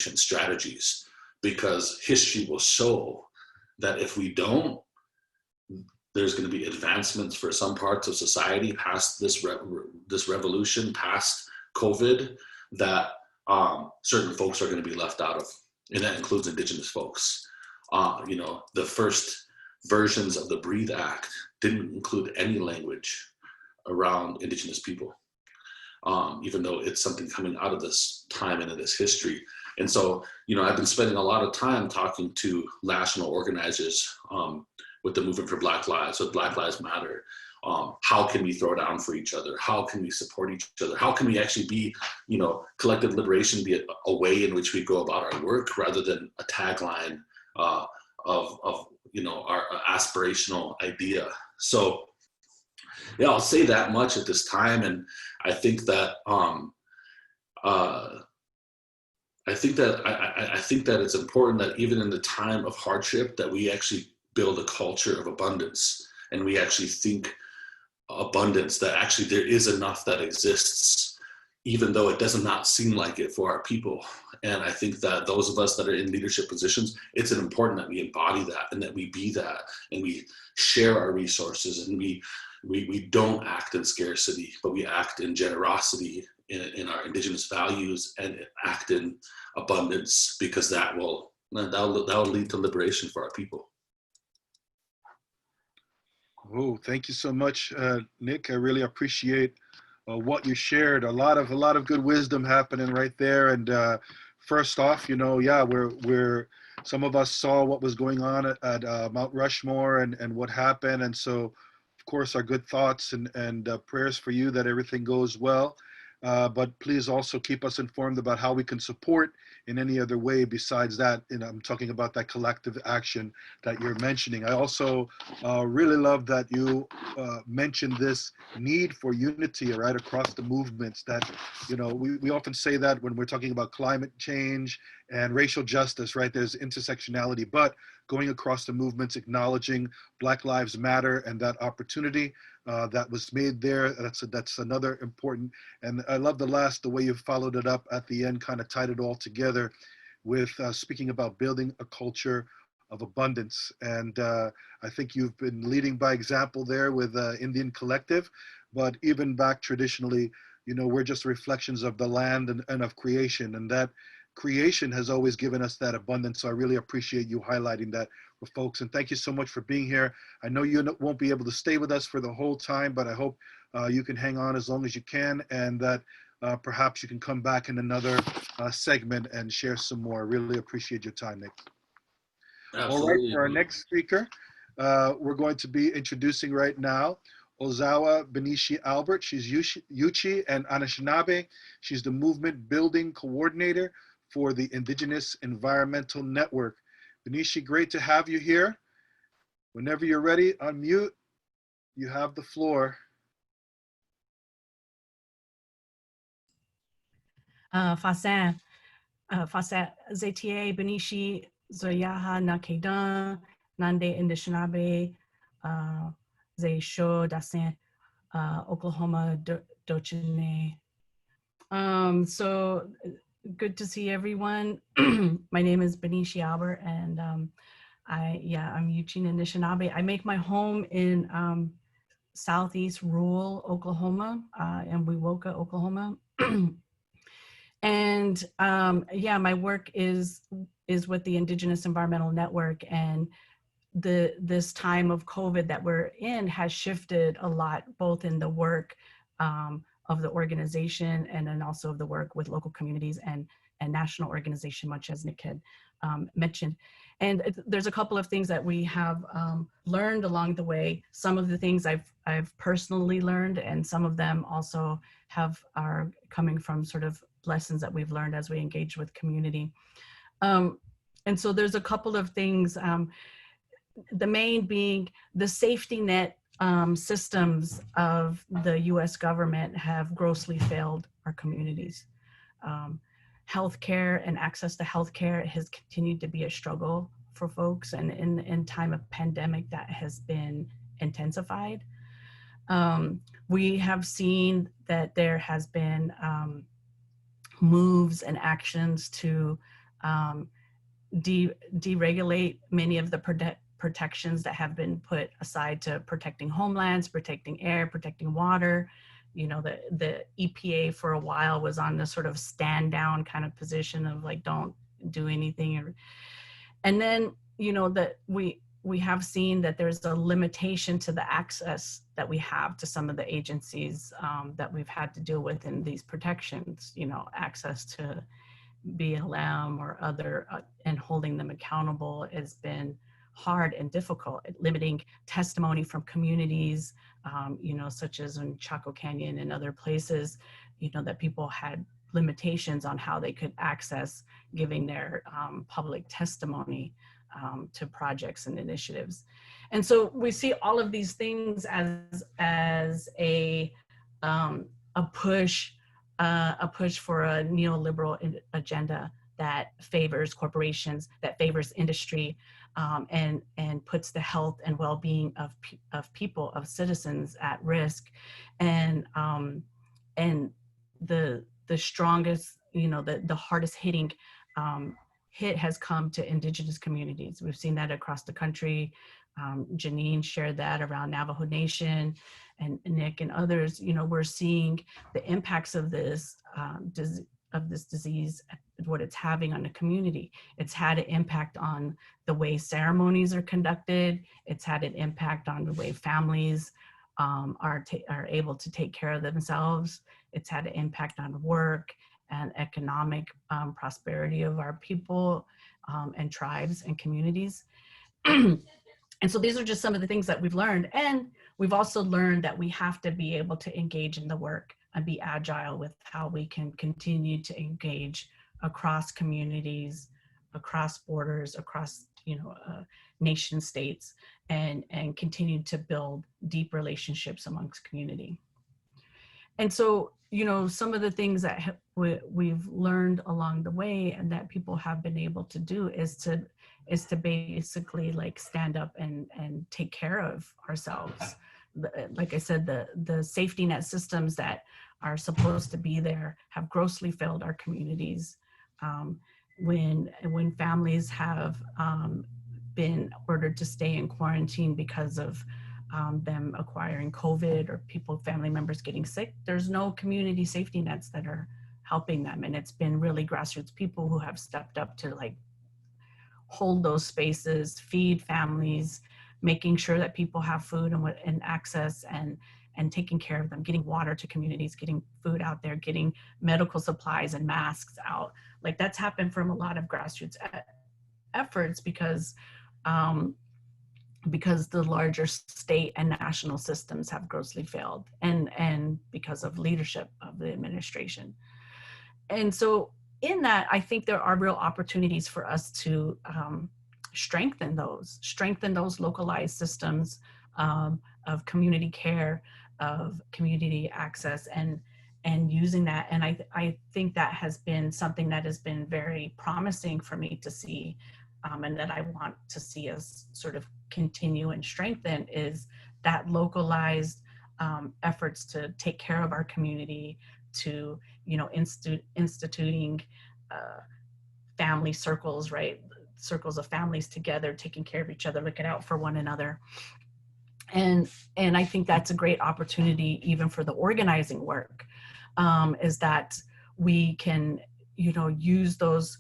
strategies, because history will show that if we don't, there's going to be advancements for some parts of society past this revolution, past COVID, that certain folks are going to be left out of, and that includes Indigenous folks. You know, the first versions of the Breathe Act didn't include any language around Indigenous people, even though it's something coming out of this time and in this history. And so, you know, I've been spending a lot of time talking to national organizers with the movement for Black Lives, with Black Lives Matter. How can we throw down for each other? How can we support each other? How can we actually be, you know, collective liberation be a way in which we go about our work rather than a tagline of you know, our aspirational idea. So yeah, I'll say that much at this time. And I think that I think that it's important that even in the time of hardship, that we actually build a culture of abundance, and we actually think abundance, that actually there is enough that exists, even though it does not seem like it for our people. And I think that those of us that are in leadership positions, it's important that we embody that, and that we be that, and we share our resources, and we don't act in scarcity, but we act in generosity, in our Indigenous values, and act in abundance, because that'll lead to liberation for our people. Oh, thank you so much, Nick. I really appreciate what you shared. A lot of good wisdom happening right there. And first off, you know, yeah, we're some of us saw what was going on at Mount Rushmore and what happened. And so, of course, our good thoughts and prayers for you that everything goes well. But please also keep us informed about how we can support in any other way besides that. And I'm talking about that collective action that you're mentioning. I also really love that you mentioned this need for unity right across the movements. That, you know, we often say that when we're talking about climate change and racial justice, right? There's intersectionality, but going across the movements, acknowledging Black Lives Matter and that opportunity that was made there. That's another important. And I love the way you followed it up at the end, kind of tied it all together with speaking about building a culture of abundance. And I think you've been leading by example there with Indian Collective, but even back traditionally, you know, we're just reflections of the land and of creation, and that creation has always given us that abundance. So I really appreciate you highlighting that with folks. And thank you so much for being here. I know you won't be able to stay with us for the whole time, but I hope you can hang on as long as you can, and that perhaps you can come back in another segment and share some more. Really appreciate your time, Nick. Absolutely. All right, for our next speaker, we're going to be introducing right now Ozawa Bineshi Albert. She's Yuchi and Annishinaabe. She's the movement building coordinator for the Indigenous Environmental Network. Bineshi, great to have you here. Whenever you're ready, unmute. You have the floor. Fasan ZTA Bineshi Zoyaha Nakedan Nande Annishinaabe Ze Sho Dasen Oklahoma Dochine. So good to see everyone. My name is Bineshi Albert, and I'm Yuchi Annishinaabe. I make my home in southeast rural Oklahoma, in Wewoka, Oklahoma. And my work is with the Indigenous Environmental Network, and this time of COVID that we're in has shifted a lot, both in the work of the organization, and then also the work with local communities and national organization, much as Nick had mentioned. And there's a couple of things that we have learned along the way. Some of the things I've personally learned, and some of them also are coming from sort of lessons that we've learned as we engage with community. And so there's a couple of things, the main being the safety net systems of the US government have grossly failed our communities. Healthcare and access to healthcare has continued to be a struggle for folks, and in time of pandemic that has been intensified. We have seen that there has been moves and actions to deregulate many of the protections that have been put aside to protecting homelands, protecting air, protecting water. You know, the EPA for a while was on this sort of stand down kind of position of like, don't do anything. And then, you know, that we have seen that there's a limitation to the access that we have to some of the agencies that we've had to deal with in these protections, you know, access to BLM or other, and holding them accountable has been hard and difficult, limiting testimony from communities, you know, such as in Chaco Canyon and other places, you know, that people had limitations on how they could access giving their public testimony to projects and initiatives. And so we see all of these things as a push for a neoliberal agenda that favors corporations, that favors industry, and puts the health and well-being of people, of citizens at risk. And the strongest, you know, the hardest hitting hit has come to Indigenous communities. We've seen that across the country. Janene shared that around Navajo Nation, and Nick and others. You know, we're seeing the impacts of this disease, what it's having on the community. It's had an impact on the way ceremonies are conducted. It's had an impact on the way families are able to take care of themselves. It's had an impact on work and economic prosperity of our people and tribes and communities. And so these are just some of the things that we've learned. And we've also learned that we have to be able to engage in the work and be agile with how we can continue to engage across communities, across borders, across, you know, nation states, and continue to build deep relationships amongst community. And so, you know, some of the things that we've learned along the way and that people have been able to do is to basically like stand up and take care of ourselves. Like I said, the safety net systems that are supposed to be there have grossly failed our communities. When families have been ordered to stay in quarantine because of them acquiring COVID or family members getting sick, there's no community safety nets that are helping them. And it's been really grassroots people who have stepped up to like hold those spaces, feed families, making sure that people have food and access, and taking care of them, getting water to communities, getting food out there, getting medical supplies and masks out. Like that's happened from a lot of grassroots efforts because the larger state and national systems have grossly failed, and because of leadership of the administration. And so in that, I think there are real opportunities for us to strengthen those localized systems of community care, of community access, and using that. And I think that has been something that has been very promising for me to see, and that I want to see us sort of continue and strengthen, is that localized efforts to take care of our community, to, you know, instituting family circles, right? Circles of families together, taking care of each other, looking out for one another. And I think that's a great opportunity even for the organizing work, is that we can, you know, use those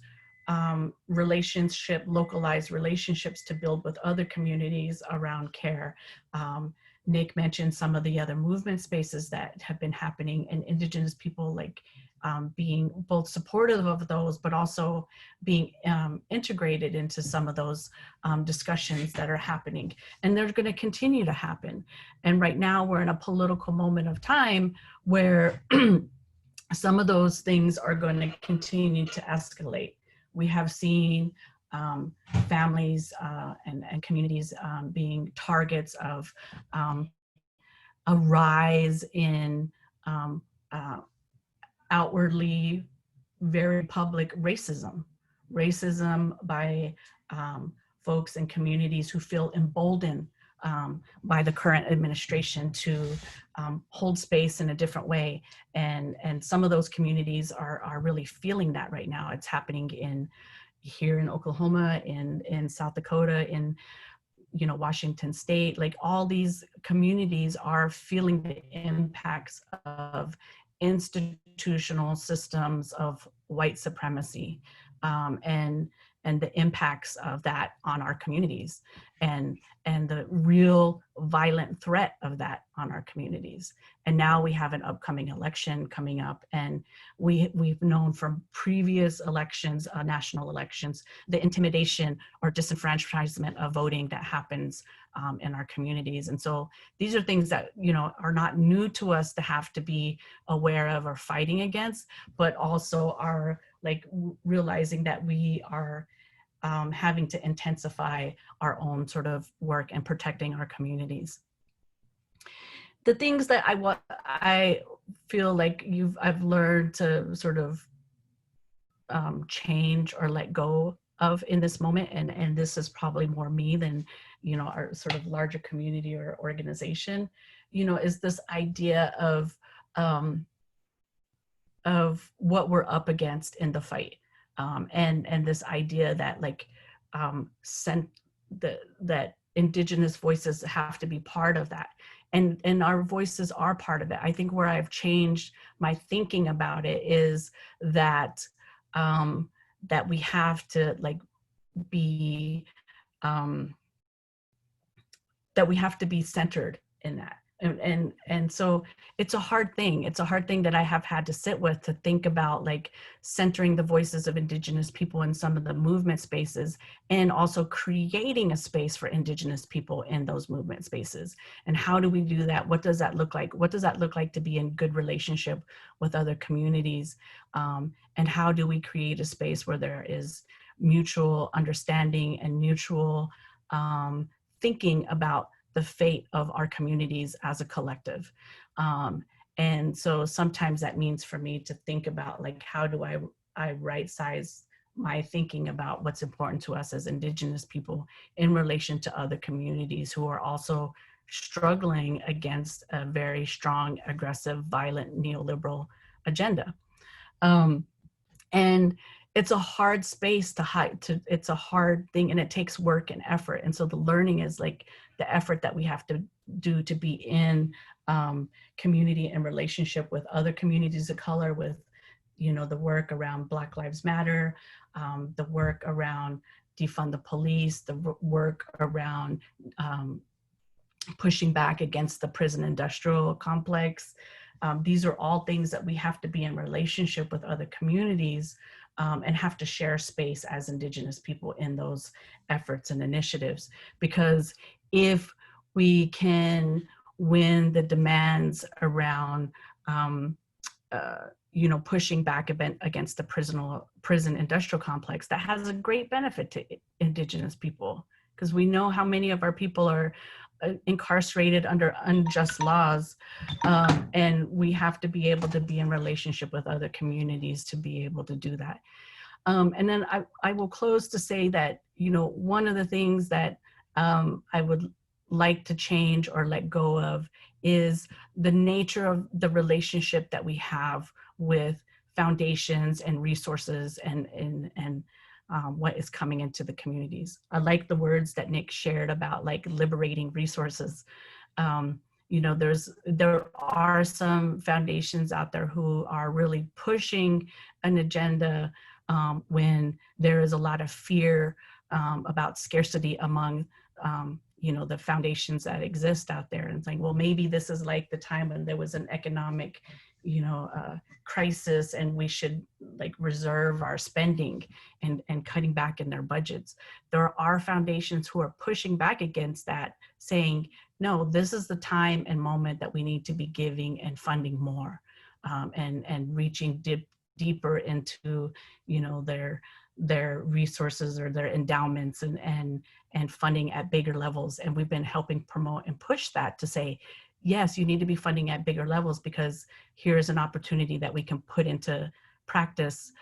localized relationships to build with other communities around care. Nick mentioned some of the other movement spaces that have been happening, and Indigenous people like being both supportive of those, but also being integrated into some of those discussions that are happening. And they're going to continue to happen. And right now we're in a political moment of time where some of those things are going to continue to escalate. We have seen families and communities being targets of a rise in outwardly very public racism by folks and communities who feel emboldened by the current administration to hold space in a different way. And some of those communities are really feeling that right now. It's happening here in Oklahoma, in South Dakota, in Washington State, like all these communities are feeling the impacts of institutional systems of white supremacy, and the impacts of that on our communities, and the real violent threat of that on our communities. And now we have an upcoming election coming up, and we've known from previous elections, national elections, the intimidation or disenfranchisement of voting that happens in our communities. And so these are things that are not new to us to have to be aware of or fighting against, but also are like realizing that we are having to intensify our own sort of work and protecting our communities. The things that I feel like I've learned to sort of change or let go of in this moment, and this is probably more me than our sort of larger community or organization, is this idea of what we're up against in the fight, and this idea that that Indigenous voices have to be part of that, and our voices are part of it. I think where I've changed my thinking about it is that that we have to be centered in that. And so it's a hard thing. It's a hard thing that I have had to sit with, to think about centering the voices of Indigenous people in some of the movement spaces, and also creating a space for Indigenous people in those movement spaces. And how do we do that? What does that look like? What does that look like to be in good relationship with other communities? And how do we create a space where there is mutual understanding and mutual thinking about the fate of our communities as a collective? And so sometimes that means for me to think about how do I right size my thinking about what's important to us as Indigenous people in relation to other communities who are also struggling against a very strong, aggressive, violent, neoliberal agenda. And it's a hard space to hide. It's a hard thing, and it takes work and effort. And so the learning is the effort that we have to do to be in community and relationship with other communities of color, with the work around Black Lives Matter, the work around defund the police, the work around pushing back against the prison industrial complex. These are all things that we have to be in relationship with other communities, and have to share space as Indigenous people in those efforts and initiatives. Because if we can win the demands around pushing back against the prison industrial complex, that has a great benefit to Indigenous people, because we know how many of our people are incarcerated under unjust laws, and we have to be able to be in relationship with other communities to be able to do that. And then I will close to say that one of the things that I would like to change or let go of is the nature of the relationship that we have with foundations and resources and what is coming into the communities. I like the words that Nick shared about liberating resources. There are some foundations out there who are really pushing an agenda when there is a lot of fear about scarcity among the foundations that exist out there, and saying, well, maybe this is like the time when there was an economic crisis, and we should reserve our spending and cutting back in their budgets. There are foundations who are pushing back against that, saying, no, this is the time and moment that we need to be giving and funding more, and reaching deeper into their resources or their endowments and funding at bigger levels. And we've been helping promote and push that to say, yes, you need to be funding at bigger levels, because here's an opportunity that we can put into practice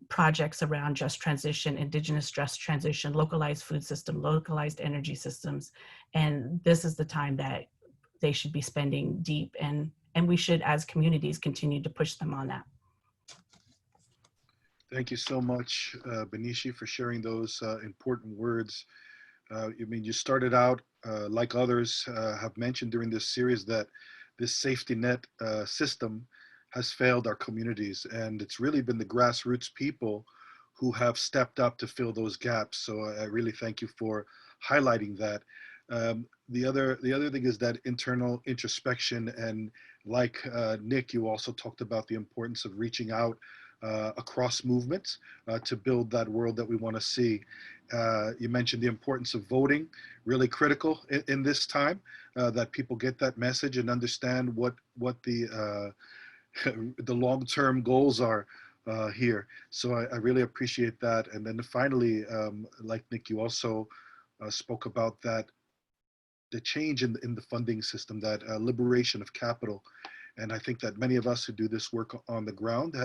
projects around just transition, Indigenous just transition, localized food system, localized energy systems. And this is the time that they should be spending deep, and we should, as communities, continue to push them on that. Thank you so much, Bineshi, for sharing those important words. I mean, you started out, like others have mentioned during this series, that this safety net system has failed our communities. And it's really been the grassroots people who have stepped up to fill those gaps. So I really thank you for highlighting that. The other thing is that internal introspection. And like Nick, you also talked about the importance of reaching out across movements to build that world that we want to see. You mentioned the importance of voting, really critical in this time, that people get that message and understand what the the long-term goals are here. So I really appreciate that. And then finally, like Nick, you also spoke about that the change in the funding system, that liberation of capital. And I think that many of us who do this work on the ground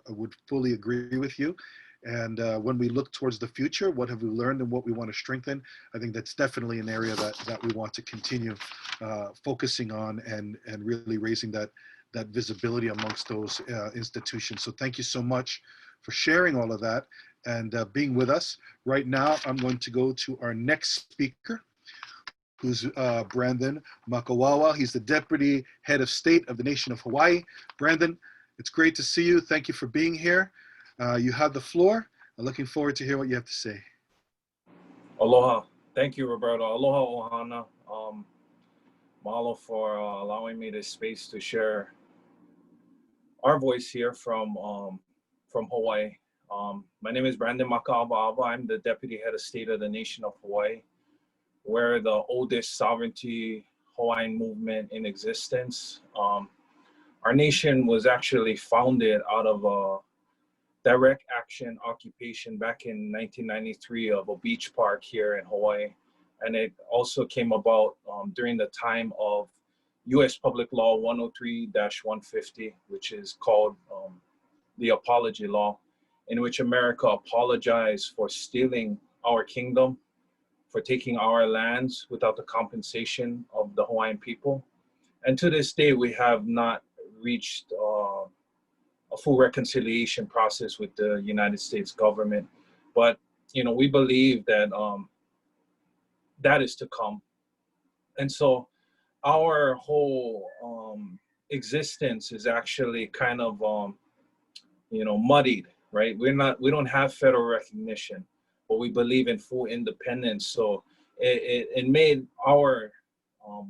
would fully agree with you. And when we look towards the future, what have we learned and what we want to strengthen? I think that's definitely an area that we want to continue focusing on and really raising that visibility amongst those institutions. So thank you so much for sharing all of that and being with us. Right now, I'm going to go to our next speaker, who's Brandon Makaawaawa. He's the Deputy Head of State of the Nation of Hawaii. Brandon, it's great to see you. Thank you for being here. You have the floor. I'm looking forward to hear what you have to say. Aloha. Thank you, Roberto. Aloha ohana. Mahalo for allowing me this space to share our voice here from Hawaii. My name is Brandon Makaawaawa. I'm the Deputy Head of State of the Nation of Hawaii. We're the oldest sovereignty Hawaiian movement in existence. Our nation was actually founded out of a direct action occupation back in 1993 of a beach park here in Hawaii. And it also came about during the time of US Public Law 103-150, which is called the Apology Law, in which America apologized for stealing our kingdom, for taking our lands without the compensation of the Hawaiian people. And to this day, we have not reached a full reconciliation process with the United States government. But, you know, we believe that that is to come. And so our whole existence is actually kind of, you know, muddied, right? We don't have federal recognition, but we believe in full independence. So it made our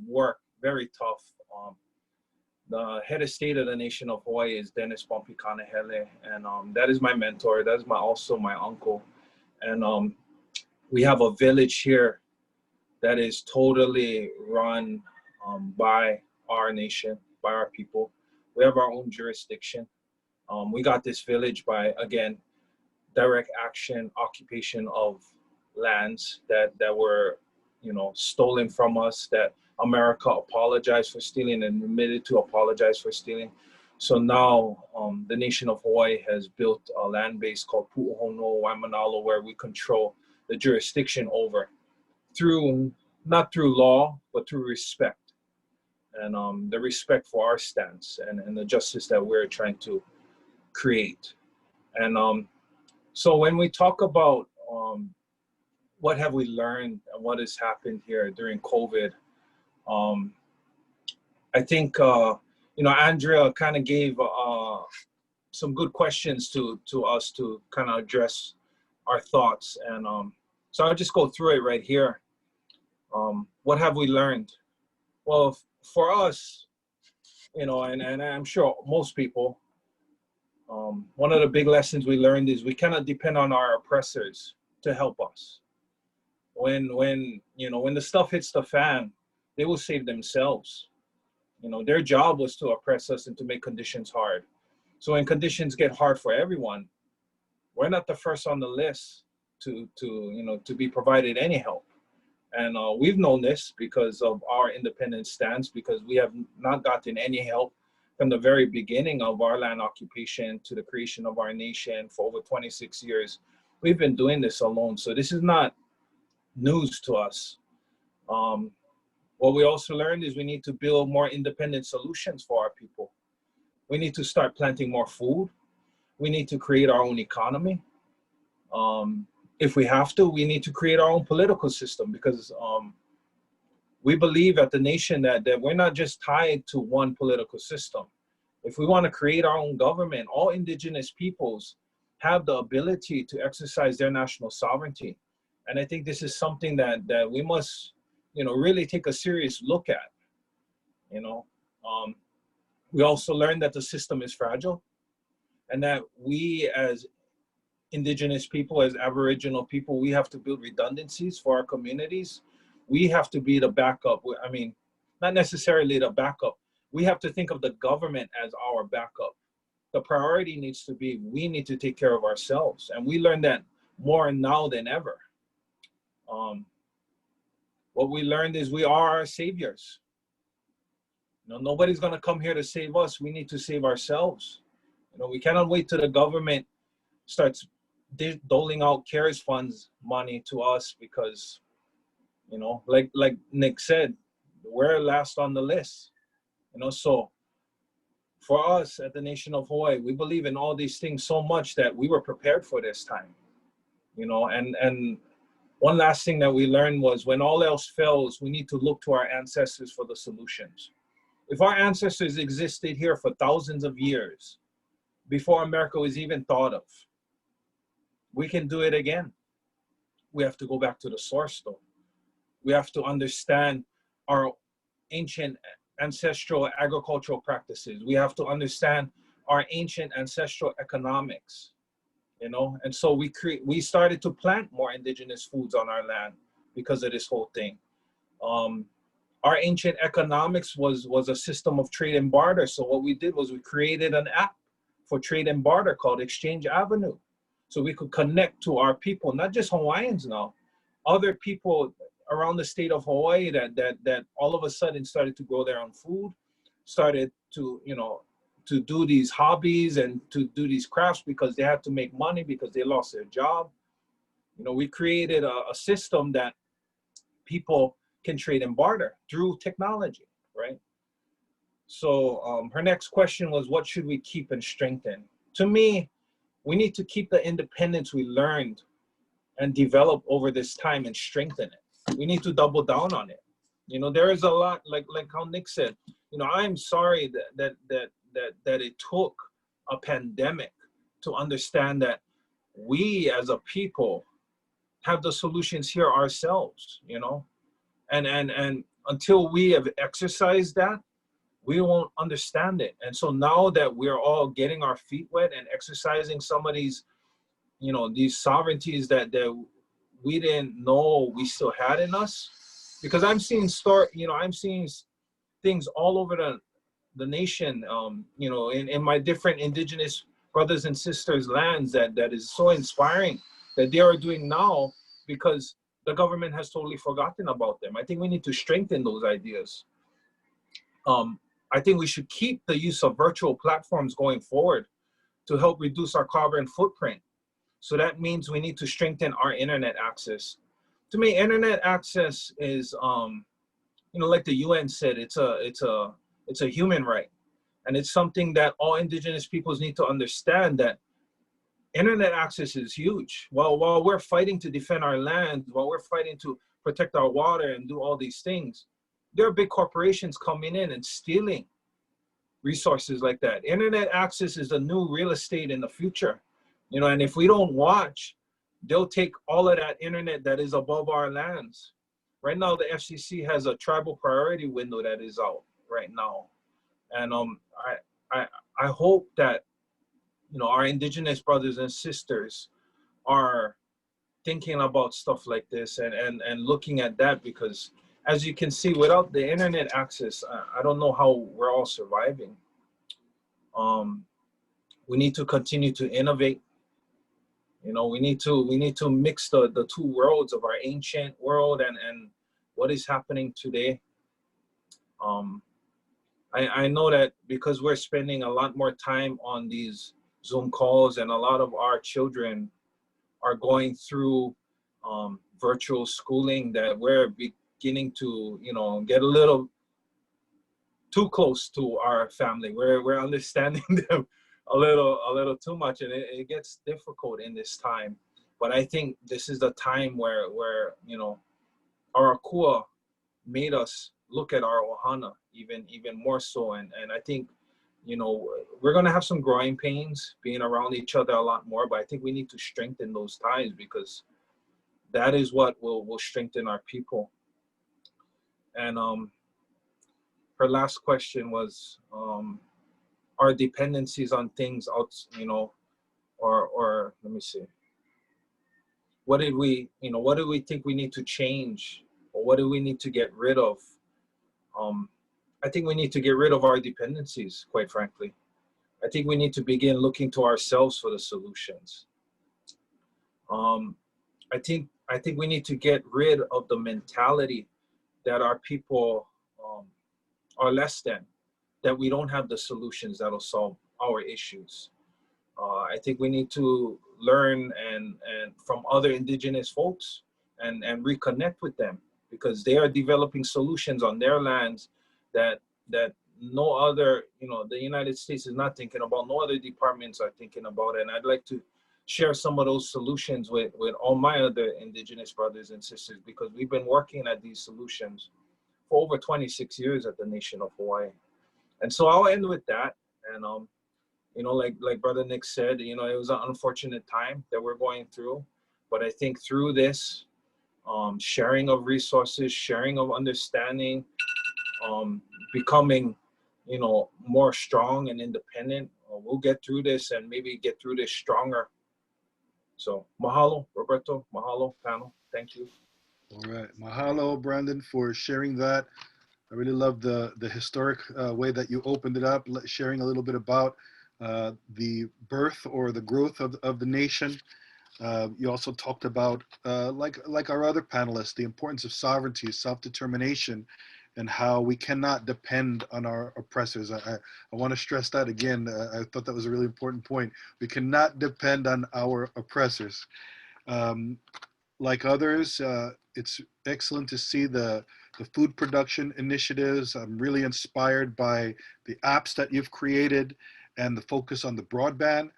work very tough. The head of state of the nation of Hawaii is Dennis Pompikanahele, and that is my mentor. That is also my uncle. And we have a village here that is totally run by our nation, by our people. We have our own jurisdiction. We got this village by, again, direct action occupation of lands that were, you know, stolen from us, that America apologized for stealing and admitted to apologize for stealing. So now the nation of Hawaii has built a land base called Pu'uhono Waimanalo, where we control the jurisdiction over through, not through law, but through respect. And the respect for our stance and the justice that we're trying to create. And so when we talk about what have we learned and what has happened here during COVID, I think, you know, Andrea kind of gave some good questions to us to kind of address our thoughts. And so I'll just go through it right here. What have we learned? Well, for us, you know, and I'm sure most people, one of the big lessons we learned is we cannot depend on our oppressors to help us. When you know, when the stuff hits the fan, they will save themselves. You know, their job was to oppress us and to make conditions hard. So when conditions get hard for everyone, we're not the first on the list to you know, to be provided any help. And we've known this because of our independent stance, because we have not gotten any help from the very beginning of our land occupation to the creation of our nation for over 26 years. We've been doing this alone. So this is not news to us. What we also learned is we need to build more independent solutions for our people. We need to start planting more food. we need to create our own economy. If we have to, we need to create our own political system, because we believe at the nation that we're not just tied to one political system. If we want to create our own government, all indigenous peoples have the ability to exercise their national sovereignty. And I think this is something that we must, really take a serious look at. We also learned that the system is fragile, and that we as indigenous people, as Aboriginal people, we have to build redundancies for our communities. We have to be the backup. I mean, not necessarily the backup. We have to think of the government as our backup. The priority needs to be, we need to take care of ourselves. And we learn that more now than ever. What we learned is we are our saviors. Nobody's gonna come here to save us. We need to save ourselves. We cannot wait till the government starts doling out CARES funds money to us, because, like Nick said, we're last on the list. So for us at the Nation of Hawaii, we believe in all these things so much that we were prepared for this time. And one last thing that we learned was, when all else fails, we need to look to our ancestors for the solutions. If our ancestors existed here for thousands of years before America was even thought of, we can do it again. We have to go back to the source, though. We have to understand our ancient ancestral agricultural practices. We have to understand our ancient ancestral economics, and so we started to plant more indigenous foods on our land because of this whole thing. Our ancient economics was a system of trade and barter. So what we did was we created an app for trade and barter called Exchange Avenue. So we could connect to our people, not just Hawaiians now, other people around the state of Hawaii that all of a sudden started to grow their own food, started to, to do these hobbies and to do these crafts because they had to make money because they lost their job. We created a system that people can trade and barter through technology, right? So her next question was, what should we keep and strengthen? To me, we need to keep the independence we learned and develop over this time and strengthen it. We need to double down on it. There is a lot, like how Nick said, I'm sorry that it took a pandemic to understand that we as a people have the solutions here ourselves, and until we have exercised that, we won't understand it. And so now that we're all getting our feet wet and exercising some of these, these sovereignties that we didn't know we still had in us, because I'm seeing I'm seeing things all over the nation, in my different indigenous brothers and sisters' lands that is so inspiring that they are doing now because the government has totally forgotten about them. I think we need to strengthen those ideas. I think we should keep the use of virtual platforms going forward to help reduce our carbon footprint. So that means we need to strengthen our internet access. To me, internet access is, like the UN said, it's a human right. And it's something that all indigenous peoples need to understand, that internet access is huge. While we're fighting to defend our land, while we're fighting to protect our water and do all these things, there are big corporations coming in and stealing resources like that. Internet access is the new real estate in the future, and if we don't watch, they'll take all of that internet that is above our lands. Right now, the FCC has a tribal priority window that is out right now. And I hope that, our indigenous brothers and sisters are thinking about stuff like this and looking at that, because as you can see, without the internet access, I don't know how we're all surviving. We need to continue to innovate. We need to mix the two worlds of our ancient world and what is happening today. I know that because we're spending a lot more time on these Zoom calls, and a lot of our children are going through virtual schooling, that we're beginning to, get a little too close to our family. We're understanding them a little too much, and it gets difficult in this time. But I think this is the time where you know, our akua made us look at our ohana even more so, and I think, you know, we're gonna have some growing pains being around each other a lot more, but I think we need to strengthen those ties, because that is what will strengthen our people. And her last question was our dependencies on things out, you know, or let me see. What did we think we need to change, or what do we need to get rid of? I think we need to get rid of our dependencies, quite frankly. I think we need to begin looking to ourselves for the solutions. I think we need to get rid of the mentality that our people are less than, that we don't have the solutions that'll solve our issues. I think we need to learn and from other indigenous folks and reconnect with them, because they are developing solutions on their lands that no other, you know, the United States is not thinking about, no other departments are thinking about. And I'd like to share some of those solutions with all my other indigenous brothers and sisters, because we've been working at these solutions for over 26 years at the nation of Hawaii. And so I'll end with that. And you know, like Brother Nick said, you know, it was an unfortunate time that we're going through, but I think through this sharing of resources, sharing of understanding, becoming, you know, more strong and independent, we'll get through this, and maybe get through this stronger. So mahalo, Roberto, mahalo, panel, thank you. All right, mahalo, Brandon, for sharing that. I really love the historic way that you opened it up, sharing a little bit about the birth or the growth of the nation. You also talked about, like our other panelists, the importance of sovereignty, self-determination, and how we cannot depend on our oppressors. I want to stress that again. I thought that was a really important point. We cannot depend on our oppressors. Like others, it's excellent to see the food production initiatives. I'm really inspired by the apps that you've created and the focus on the broadband.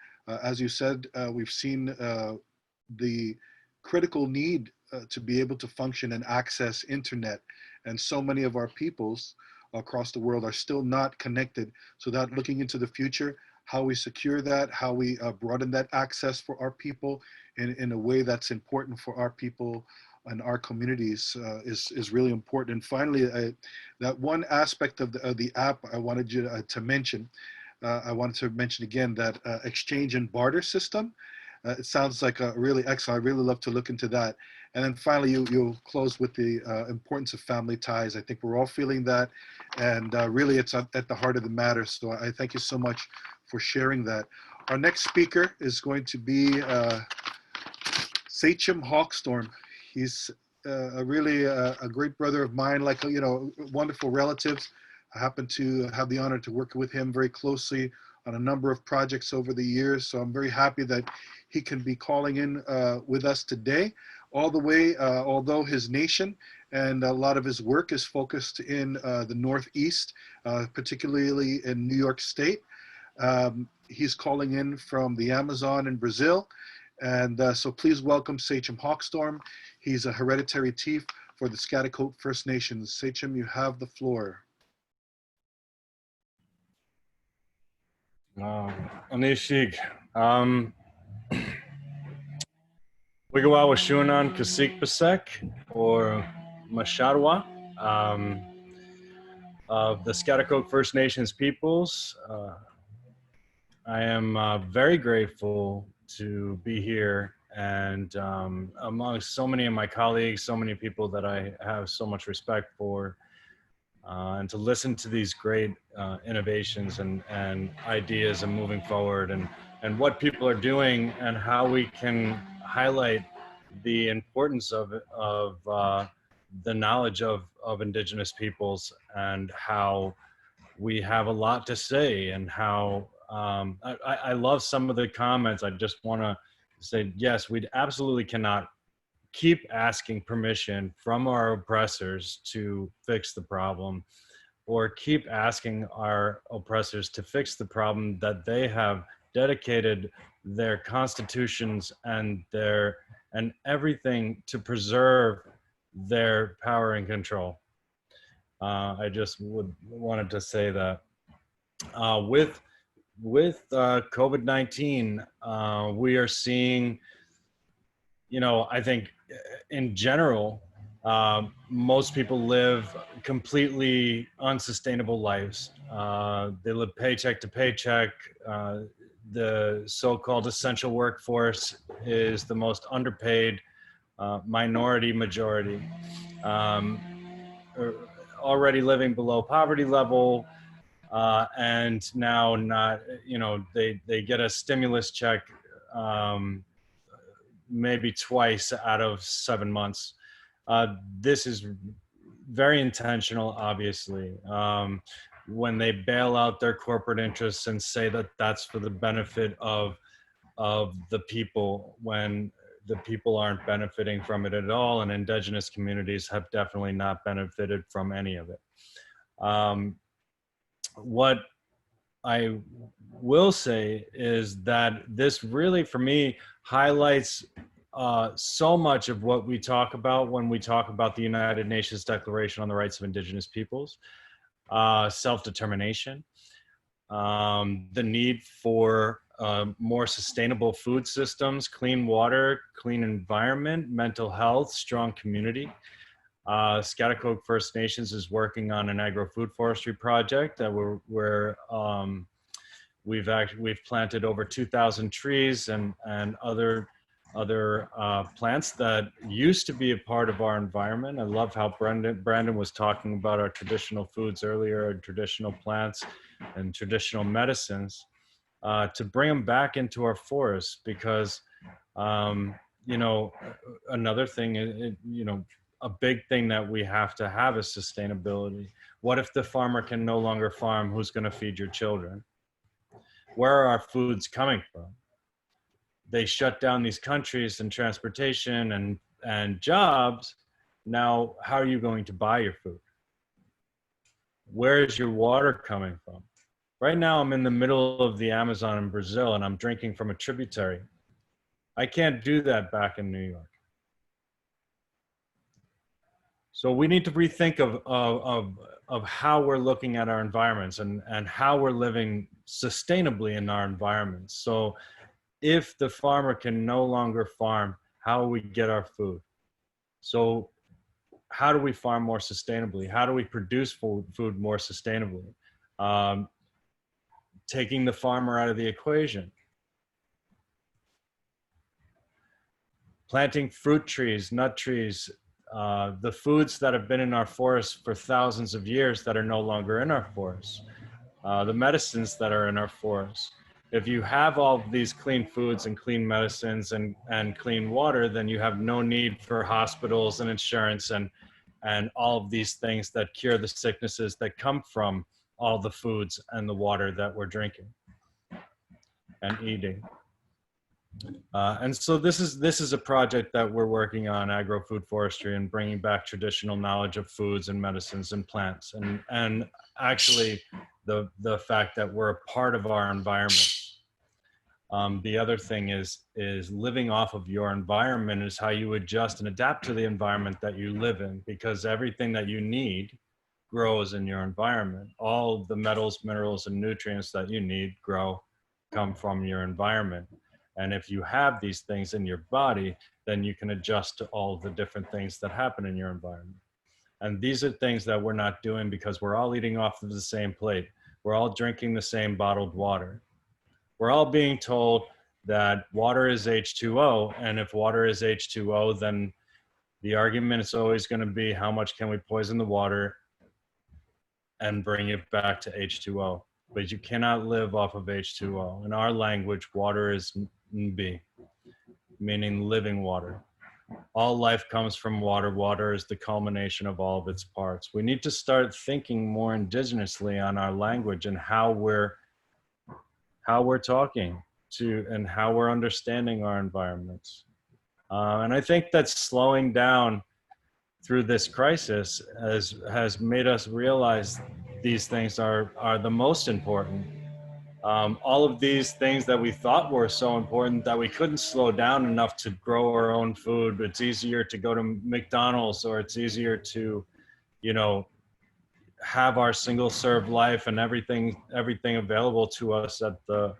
As you said, we've seen the critical need to be able to function and access internet. And so many of our peoples across the world are still not connected. So that looking into the future, how we secure that, how we broaden that access for our people in a way that's important for our people and our communities is really important. And finally, that one aspect of the app I wanted you to mention, I wanted to mention again that exchange and barter system. It sounds like really excellent. I really love to look into that. And then finally, you'll close with the importance of family ties. I think we're all feeling that. And really, it's at the heart of the matter. So I thank you so much for sharing that. Our next speaker is going to be Sachem Hawkstorm. He's really a great brother of mine, like, you know, wonderful relatives. I happen to have the honor to work with him very closely on a number of projects over the years. So I'm very happy that he can be calling in with us today, all the way, although his nation and a lot of his work is focused in the Northeast, particularly in New York State. He's calling in from the Amazon in Brazil. And so please welcome Sachem Hawkstorm. He's a hereditary chief for the Schaghticoke First Nations. Sachem, you have the floor. Anishig. Wigawaa Shunan Kasik Basek or Mashadwa of the Schaghticoke First Nations peoples. I am very grateful to be here and amongst so many of my colleagues, so many people that I have so much respect for, and to listen to these great innovations and ideas and moving forward and what people are doing and how we can highlight the importance of the knowledge of Indigenous peoples and how we have a lot to say and how I love some of the comments. I just want to say, yes, we absolutely cannot keep asking permission from our oppressors to fix the problem, or keep asking our oppressors to fix the problem that they have dedicated their constitutions and everything to preserve their power and control. I just wanted to say that with COVID-19, we are seeing, I think in general, most people live completely unsustainable lives. They live paycheck to paycheck. The so-called essential workforce is the most underpaid minority majority. Already living below poverty level, and now not, they get a stimulus check maybe twice out of 7 months. This is very intentional, obviously. When they bail out their corporate interests and say that that's for the benefit of the people, when the people aren't benefiting from it at all, and indigenous communities have definitely not benefited from any of it. What I will say is that this really, for me, highlights so much of what we talk about when we talk about the United Nations Declaration on the Rights of Indigenous Peoples, self-determination, the need for more sustainable food systems, clean water, clean environment, mental health, strong community. Schaghticoke First Nations is working on an agro-food forestry project that we've planted over 2,000 trees and other plants that used to be a part of our environment. I love how Brandon was talking about our traditional foods earlier, traditional plants and traditional medicines, to bring them back into our forests, because another thing, a big thing that we have to have is sustainability. What if the farmer can no longer farm? Who's going to feed your children? Where are our foods coming from? They shut down these countries and transportation and jobs. Now, how are you going to buy your food? Where is your water coming from? Right now, I'm in the middle of the Amazon in Brazil, and I'm drinking from a tributary. I can't do that back in New York. So we need to rethink of how we're looking at our environments and how we're living sustainably in our environments. So if the farmer can no longer farm, how do we get our food? So how do we farm more sustainably? How do we produce food more sustainably? Taking the farmer out of the equation. Planting fruit trees, nut trees, the foods that have been in our forests for thousands of years that are no longer in our forests, the medicines that are in our forests. If you have all of these clean foods and clean medicines and clean water, then you have no need for hospitals and insurance and all of these things that cure the sicknesses that come from all the foods and the water that we're drinking and eating. And so this is a project that we're working on, agro-food forestry, and bringing back traditional knowledge of foods and medicines and plants, and actually the fact that we're a part of our environment. The other thing is living off of your environment is how you adjust and adapt to the environment that you live in, because everything that you need grows in your environment. All the metals, minerals, and nutrients that you need come from your environment. And if you have these things in your body, then you can adjust to all of the different things that happen in your environment. And these are things that we're not doing because we're all eating off of the same plate. We're all drinking the same bottled water. We're all being told that water is H2O. And if water is H2O, then the argument is always going to be, how much can we poison the water and bring it back to H2O? But you cannot live off of H2O. In our language, water is Mbi, meaning living water. All life comes from water. Water is the culmination of all of its parts. We need to start thinking more indigenously on our language and how we're talking to and how we're understanding our environments. And I think that slowing down through this crisis has made us realize these things are the most important. all of these things that we thought were so important that we couldn't slow down enough to grow our own food. It's easier to go to McDonald's, or it's easier to, you know, have our single serve life and everything available to us at the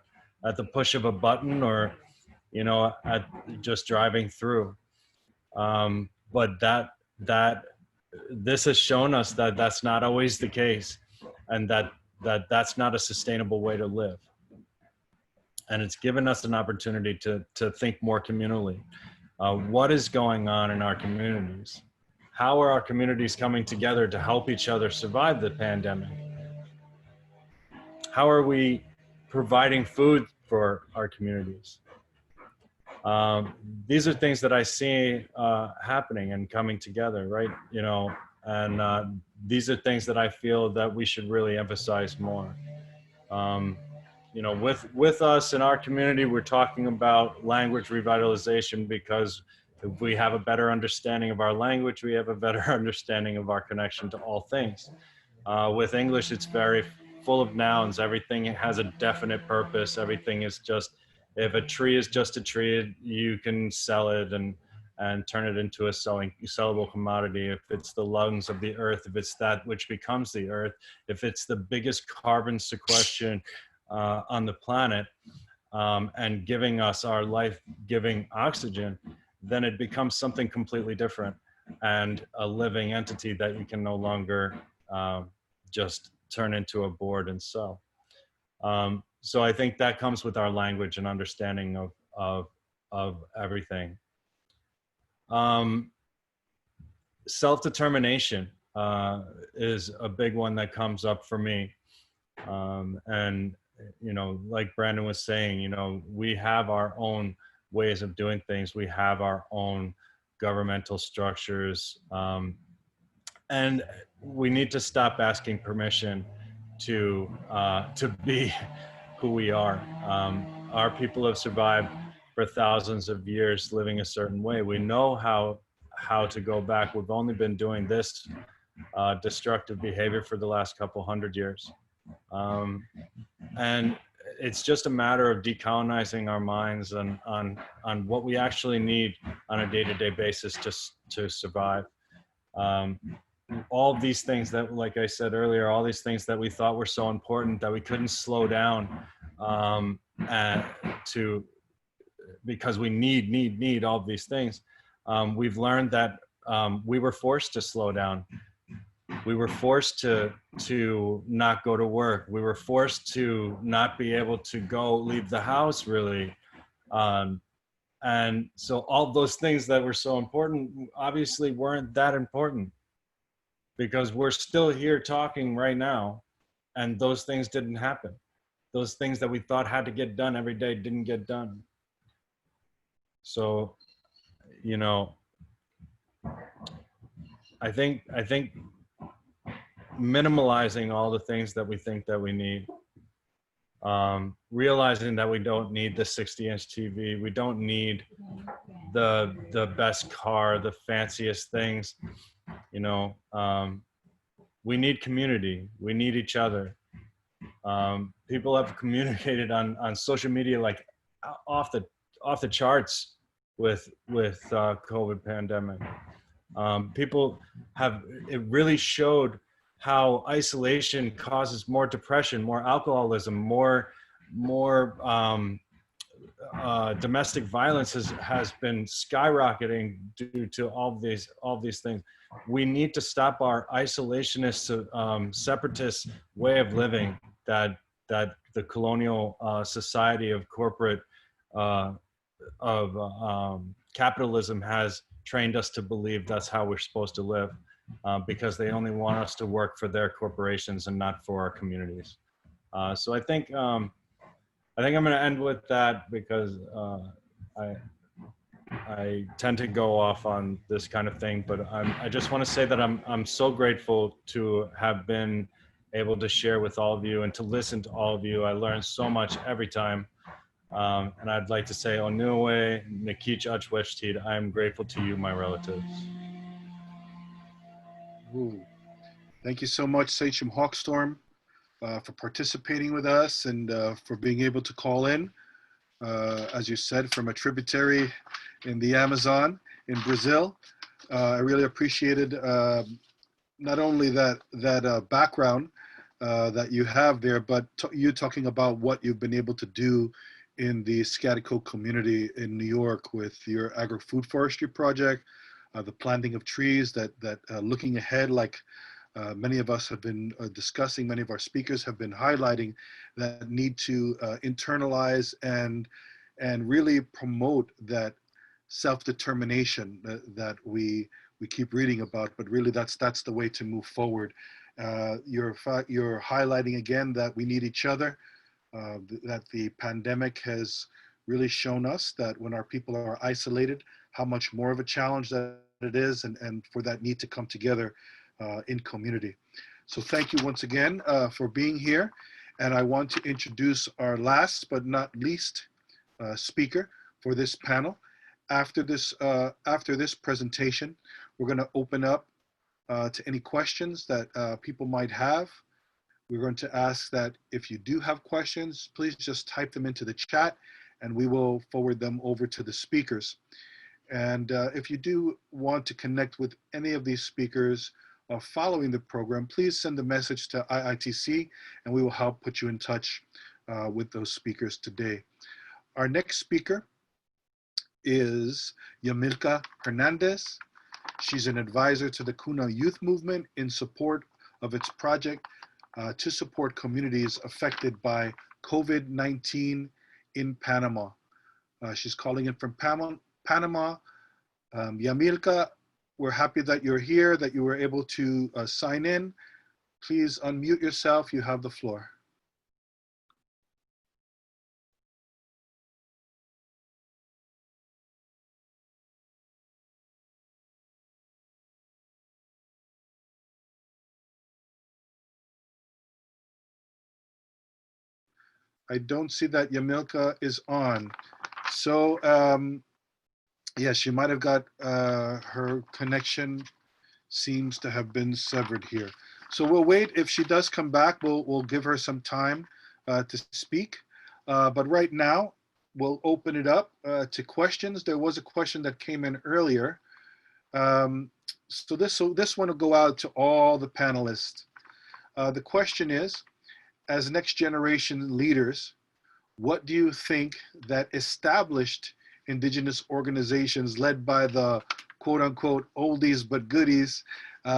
push of a button, or, you know, at just driving through. But this has shown us that that's not always the case, and that's not a sustainable way to live. And it's given us an opportunity to think more communally. What is going on in our communities? How are our communities coming together to help each other survive the pandemic? How are we providing food for our communities? These are things that I see happening and coming together, right? You know, and these are things that I feel that we should really emphasize more. You know, with us in our community, we're talking about language revitalization, because if we have a better understanding of our language, we have a better understanding of our connection to all things. With English, it's very full of nouns. Everything has a definite purpose. Everything is just, if a tree is just a tree, you can sell it and turn it into a sellable commodity. If it's the lungs of the earth, if it's that which becomes the earth, if it's the biggest carbon sequestration on the planet, and giving us our life-giving oxygen, then it becomes something completely different and a living entity that you can no longer just turn into a board and sell. So I think that comes with our language and understanding of everything. Self-determination is a big one that comes up for me. And, you know, like Brandon was saying, you know, we have our own ways of doing things. We have our own governmental structures. And we need to stop asking permission to be who we are. Our people have survived for thousands of years living a certain way. We know how to go back. We've only been doing this destructive behavior for the last couple hundred years. And it's just a matter of decolonizing our minds on what we actually need on a day-to-day basis just to survive. All these things that, like I said earlier, all these things that we thought were so important that we couldn't slow down because we need all of these things. We've learned that we were forced to slow down. We were forced to not go to work. We were forced to not be able to leave the house, really. And so all those things that were so important obviously weren't that important, because we're still here talking right now, and those things didn't happen. Those things that we thought had to get done every day didn't get done. So, you know, I think minimalizing all the things that we think that we need, realizing that we don't need the 60-inch TV, we don't need the best car, the fanciest things, you know. We need community, we need each other. People have communicated on social media like off the charts with COVID pandemic. People have, it really showed how isolation causes more depression, more alcoholism, more domestic violence has been skyrocketing due to all these things. We need to stop our isolationist, separatist way of living that the colonial society of corporate capitalism has trained us to believe that's how we're supposed to live, because they only want us to work for their corporations and not for our communities. So I think I'm going to end with that, because I tend to go off on this kind of thing, but I just want to say that I'm so grateful to have been able to share with all of you and to listen to all of you. I learn so much every time. And I'd like to say, Onuwe, Nikich Achweshtid, I am grateful to you, my relatives. Ooh. Thank you so much, Sachem Hawkstorm. for participating with us and for being able to call in, as you said, from a tributary in the Amazon in Brazil. I really appreciated not only that background that you have there, but you talking about what you've been able to do in the Schaghticoke community in New York with your agri-food forestry project, the planting of trees, that looking ahead, like many of us have been discussing, many of our speakers have been highlighting, that need to internalize and really promote that self-determination that we keep reading about, but really that's the way to move forward. You're highlighting again that we need each other, that the pandemic has really shown us that when our people are isolated, how much more of a challenge that it is, and for that need to come together in community. So thank you once again for being here. And I want to introduce our last but not least speaker for this panel. After this presentation, we're going to open up to any questions that people might have. We're going to ask that if you do have questions, please just type them into the chat and we will forward them over to the speakers. And if you do want to connect with any of these speakers following the program, please send a message to IITC and we will help put you in touch with those speakers today. Our next speaker is Yamilka Hernandez. She's an advisor to the Kuna Youth Movement in support of its project to support communities affected by COVID-19 in Panama. She's calling in from Panama. Yamilka, we're happy that you're here, that you were able to sign in. Please unmute yourself. You have the floor. I don't see that Yamilka is on. So yes, she might have got her connection seems to have been severed here. So we'll wait. If she does come back, we'll give her some time to speak. But right now, we'll open it up to questions. There was a question that came in earlier. So this one will go out to all the panelists. The question is, as next generation leaders, what do you think that established Indigenous organizations led by the quote unquote oldies but goodies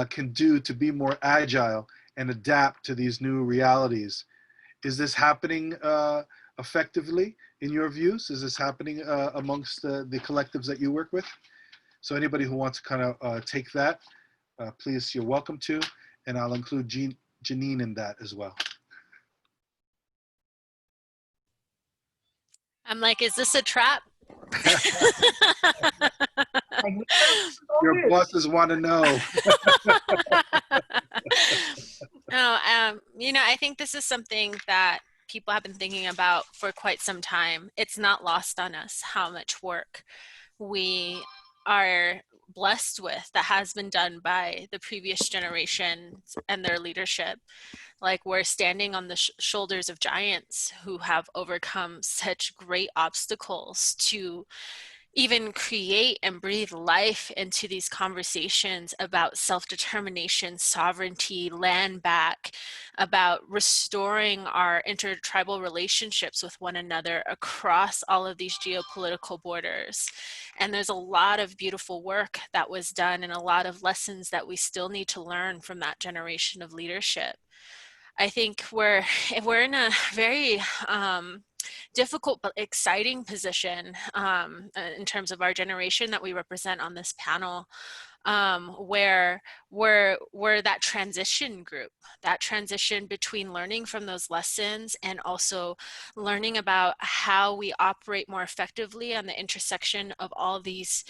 can do to be more agile and adapt to these new realities? Is this happening effectively in your views? Is this happening amongst the collectives that you work with? So anybody who wants to kind of take that, please, you're welcome to, and I'll include Janene in that as well. I'm like, is this a trap? Your bosses want to know. You know, I think this is something that people have been thinking about for quite some time. It's not lost on us how much work we are blessed with that has been done by the previous generations and their leadership. Like, we're standing on the shoulders of giants who have overcome such great obstacles to even create and breathe life into these conversations about self-determination, sovereignty, land back, about restoring our intertribal relationships with one another across all of these geopolitical borders. And there's a lot of beautiful work that was done and a lot of lessons that we still need to learn from that generation of leadership. I think we're in a very difficult but exciting position in terms of our generation that we represent on this panel, where we're that transition group, that transition between learning from those lessons and also learning about how we operate more effectively on the intersection of all these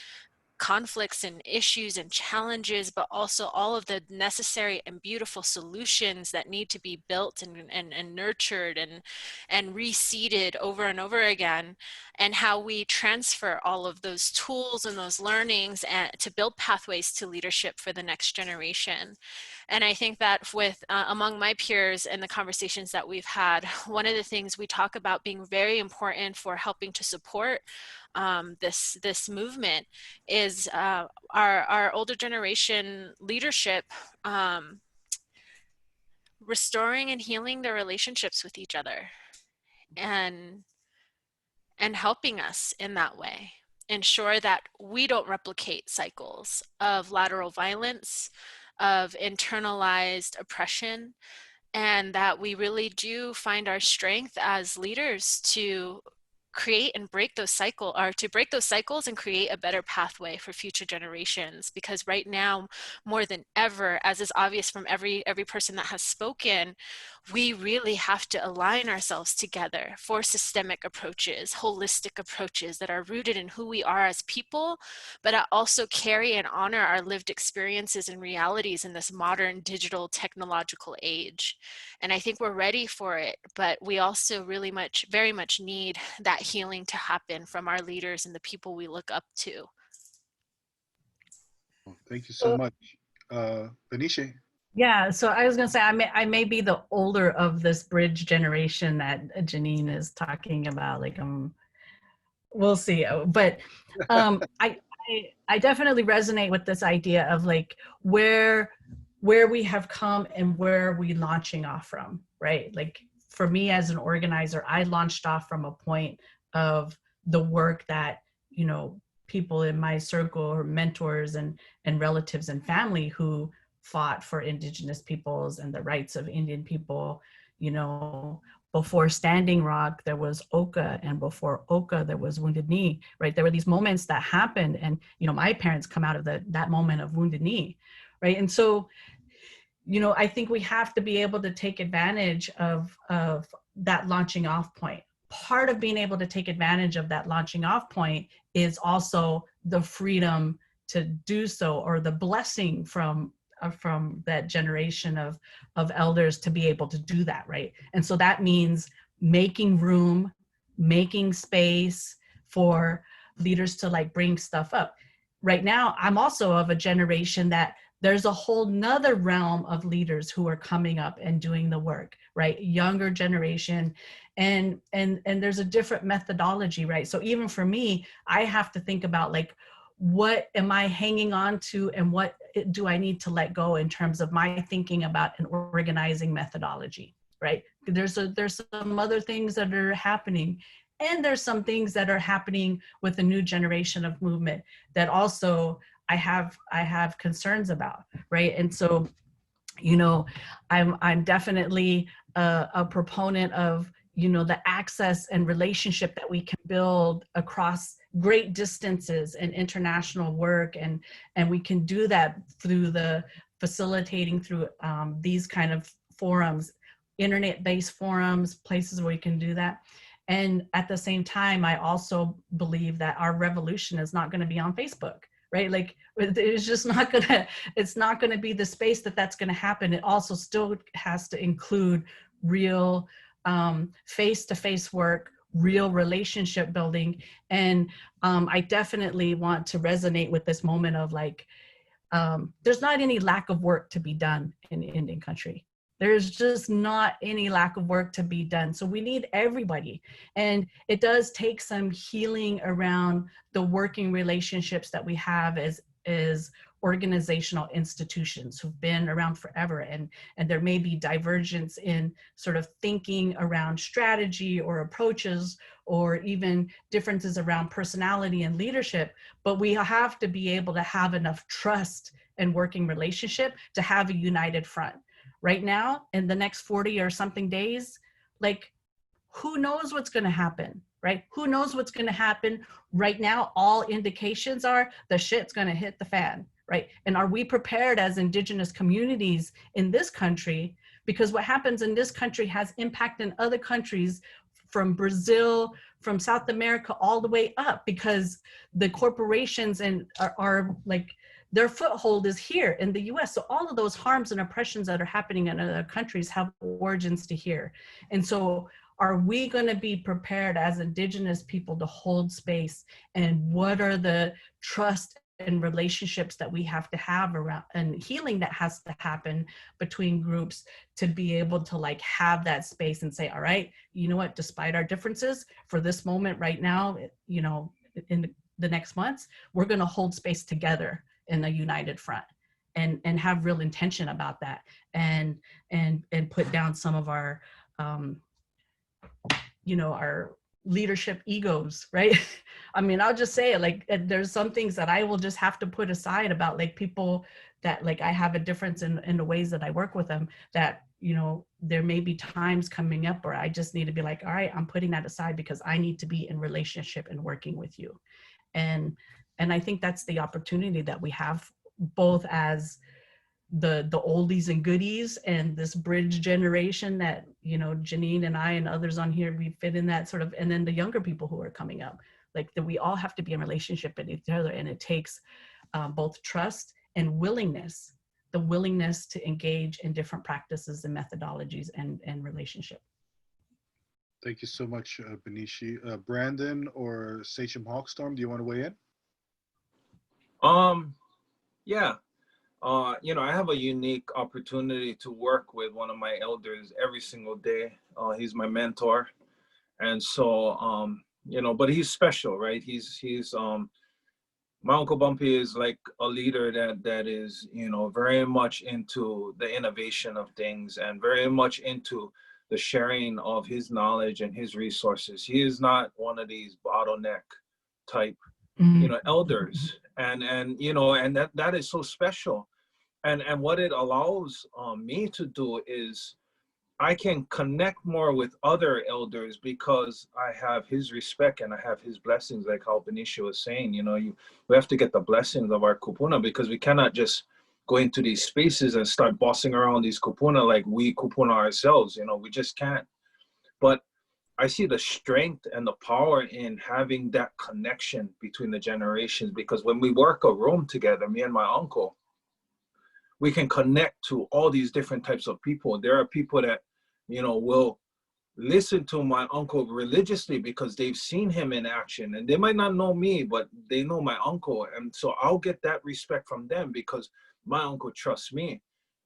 conflicts and issues and challenges, but also all of the necessary and beautiful solutions that need to be built and nurtured and reseeded over and over again, and how we transfer all of those tools and those learnings to build pathways to leadership for the next generation. And I think that with among my peers and the conversations that we've had, one of the things we talk about being very important for helping to support this movement is our older generation leadership restoring and healing their relationships with each other, and helping us in that way ensure that we don't replicate cycles of lateral violence, of internalized oppression, and that we really do find our strength as leaders to create and break those cycles and create a better pathway for future generations. Because right now, more than ever, as is obvious from every person that has spoken, we really have to align ourselves together for systemic approaches, holistic approaches that are rooted in who we are as people, but also carry and honor our lived experiences and realities in this modern digital technological age. And I think we're ready for it, but we also really very much need that healing to happen from our leaders and the people we look up to. Thank you so much. Bineshi. Yeah, so I was going to say, I may be the older of this bridge generation that Janene is talking about. Like, we'll see. But I definitely resonate with this idea of like where we have come and where we launching off from, right? Like for me as an organizer, I launched off from a point of the work that, you know, people in my circle or mentors and relatives and family who fought for Indigenous peoples and the rights of Indian people. You know, before Standing Rock, there was Oka, and before Oka, there was Wounded Knee, right? There were these moments that happened, and, you know, my parents come out of that moment of Wounded Knee, right? And so, you know, I think we have to be able to take advantage of that launching off point. Part of being able to take advantage of that launching off point is also the freedom to do so, or the blessing from that generation of elders to be able to do that, right? And so that means making room, making space for leaders to like bring stuff up. Right now, I'm also of a generation that there's a whole nother realm of leaders who are coming up and doing the work, right? Younger generation, and there's a different methodology, right? So even for me, I have to think about like, what am I hanging on to and what do I need to let go in terms of my thinking about an organizing methodology, right? There's some other things that are happening, and there's some things that are happening with the new generation of movement that also I have concerns about, right? And so, you know, I'm definitely a proponent of, you know, the access and relationship that we can build across great distances and international work, and we can do that through the facilitating through these kind of forums, internet-based forums, places where we can do that. And at the same time, I also believe that our revolution is not going to be on Facebook, right? Like it's just not gonna, it's not going to be the space that's going to happen. It also still has to include real face-to-face work, real relationship building. And I definitely want to resonate with this moment of like, there's not any lack of work to be done in Indian country. There's just not any lack of work to be done. So we need everybody. And it does take some healing around the working relationships that we have as organizational institutions who've been around forever. And there may be divergence in sort of thinking around strategy or approaches, or even differences around personality and leadership, but we have to be able to have enough trust and working relationship to have a united front. Right now, in the next 40 or something days, like, who knows what's going to happen, right? Who knows what's going to happen? Right now, all indications are the shit's going to hit the fan, right? And are we prepared as Indigenous communities in this country? Because what happens in this country has impact in other countries, from Brazil, from South America all the way up, because the corporations and are like, their foothold is here in the US. So all of those harms and oppressions that are happening in other countries have origins to here. And so are we going to be prepared as Indigenous people to hold space? And what are the trust and relationships that we have to have around, and healing that has to happen between groups to be able to like have that space and say, all right, you know what, despite our differences for this moment right now, you know, in the next months, we're going to hold space together in a united front, and have real intention about that, and put down some of our you know, our leadership egos, right? I mean, I'll just say it, like, there's some things that I will just have to put aside about like people that like I have a difference in the ways that I work with them, that, you know, there may be times coming up where I just need to be like, all right, I'm putting that aside because I need to be in relationship and working with you. And I think that's the opportunity that we have, both as the oldies and goodies and this bridge generation that, you know, Janene and I and others on here, we fit in that sort of, and then the younger people who are coming up, like that we all have to be in relationship with each other. And it takes both trust and willingness, the willingness to engage in different practices and methodologies and relationship. Thank you so much, Bineshi. Brandon or Sachem Hawkstorm, do you want to weigh in? Yeah. You know, I have a unique opportunity to work with one of my elders every single day. He's my mentor. And so, you know, but he's special, right? He's my Uncle Bumpy is like a leader that is, you know, very much into the innovation of things and very much into the sharing of his knowledge and his resources. He is not one of these bottleneck type, you know, elders. And you know, and that is so special. And what it allows me to do is I can connect more with other elders because I have his respect and I have his blessings, like how Bineshi was saying. You know, we have to get the blessings of our kupuna, because we cannot just go into these spaces and start bossing around these kupuna like we kupuna ourselves. You know, we just can't. But I see the strength and the power in having that connection between the generations, because when we work a room together, me and my uncle, we can connect to all these different types of people. There are people that, you know, will listen to my uncle religiously because they've seen him in action, and they might not know me, but they know my uncle. And so I'll get that respect from them because my uncle trusts me.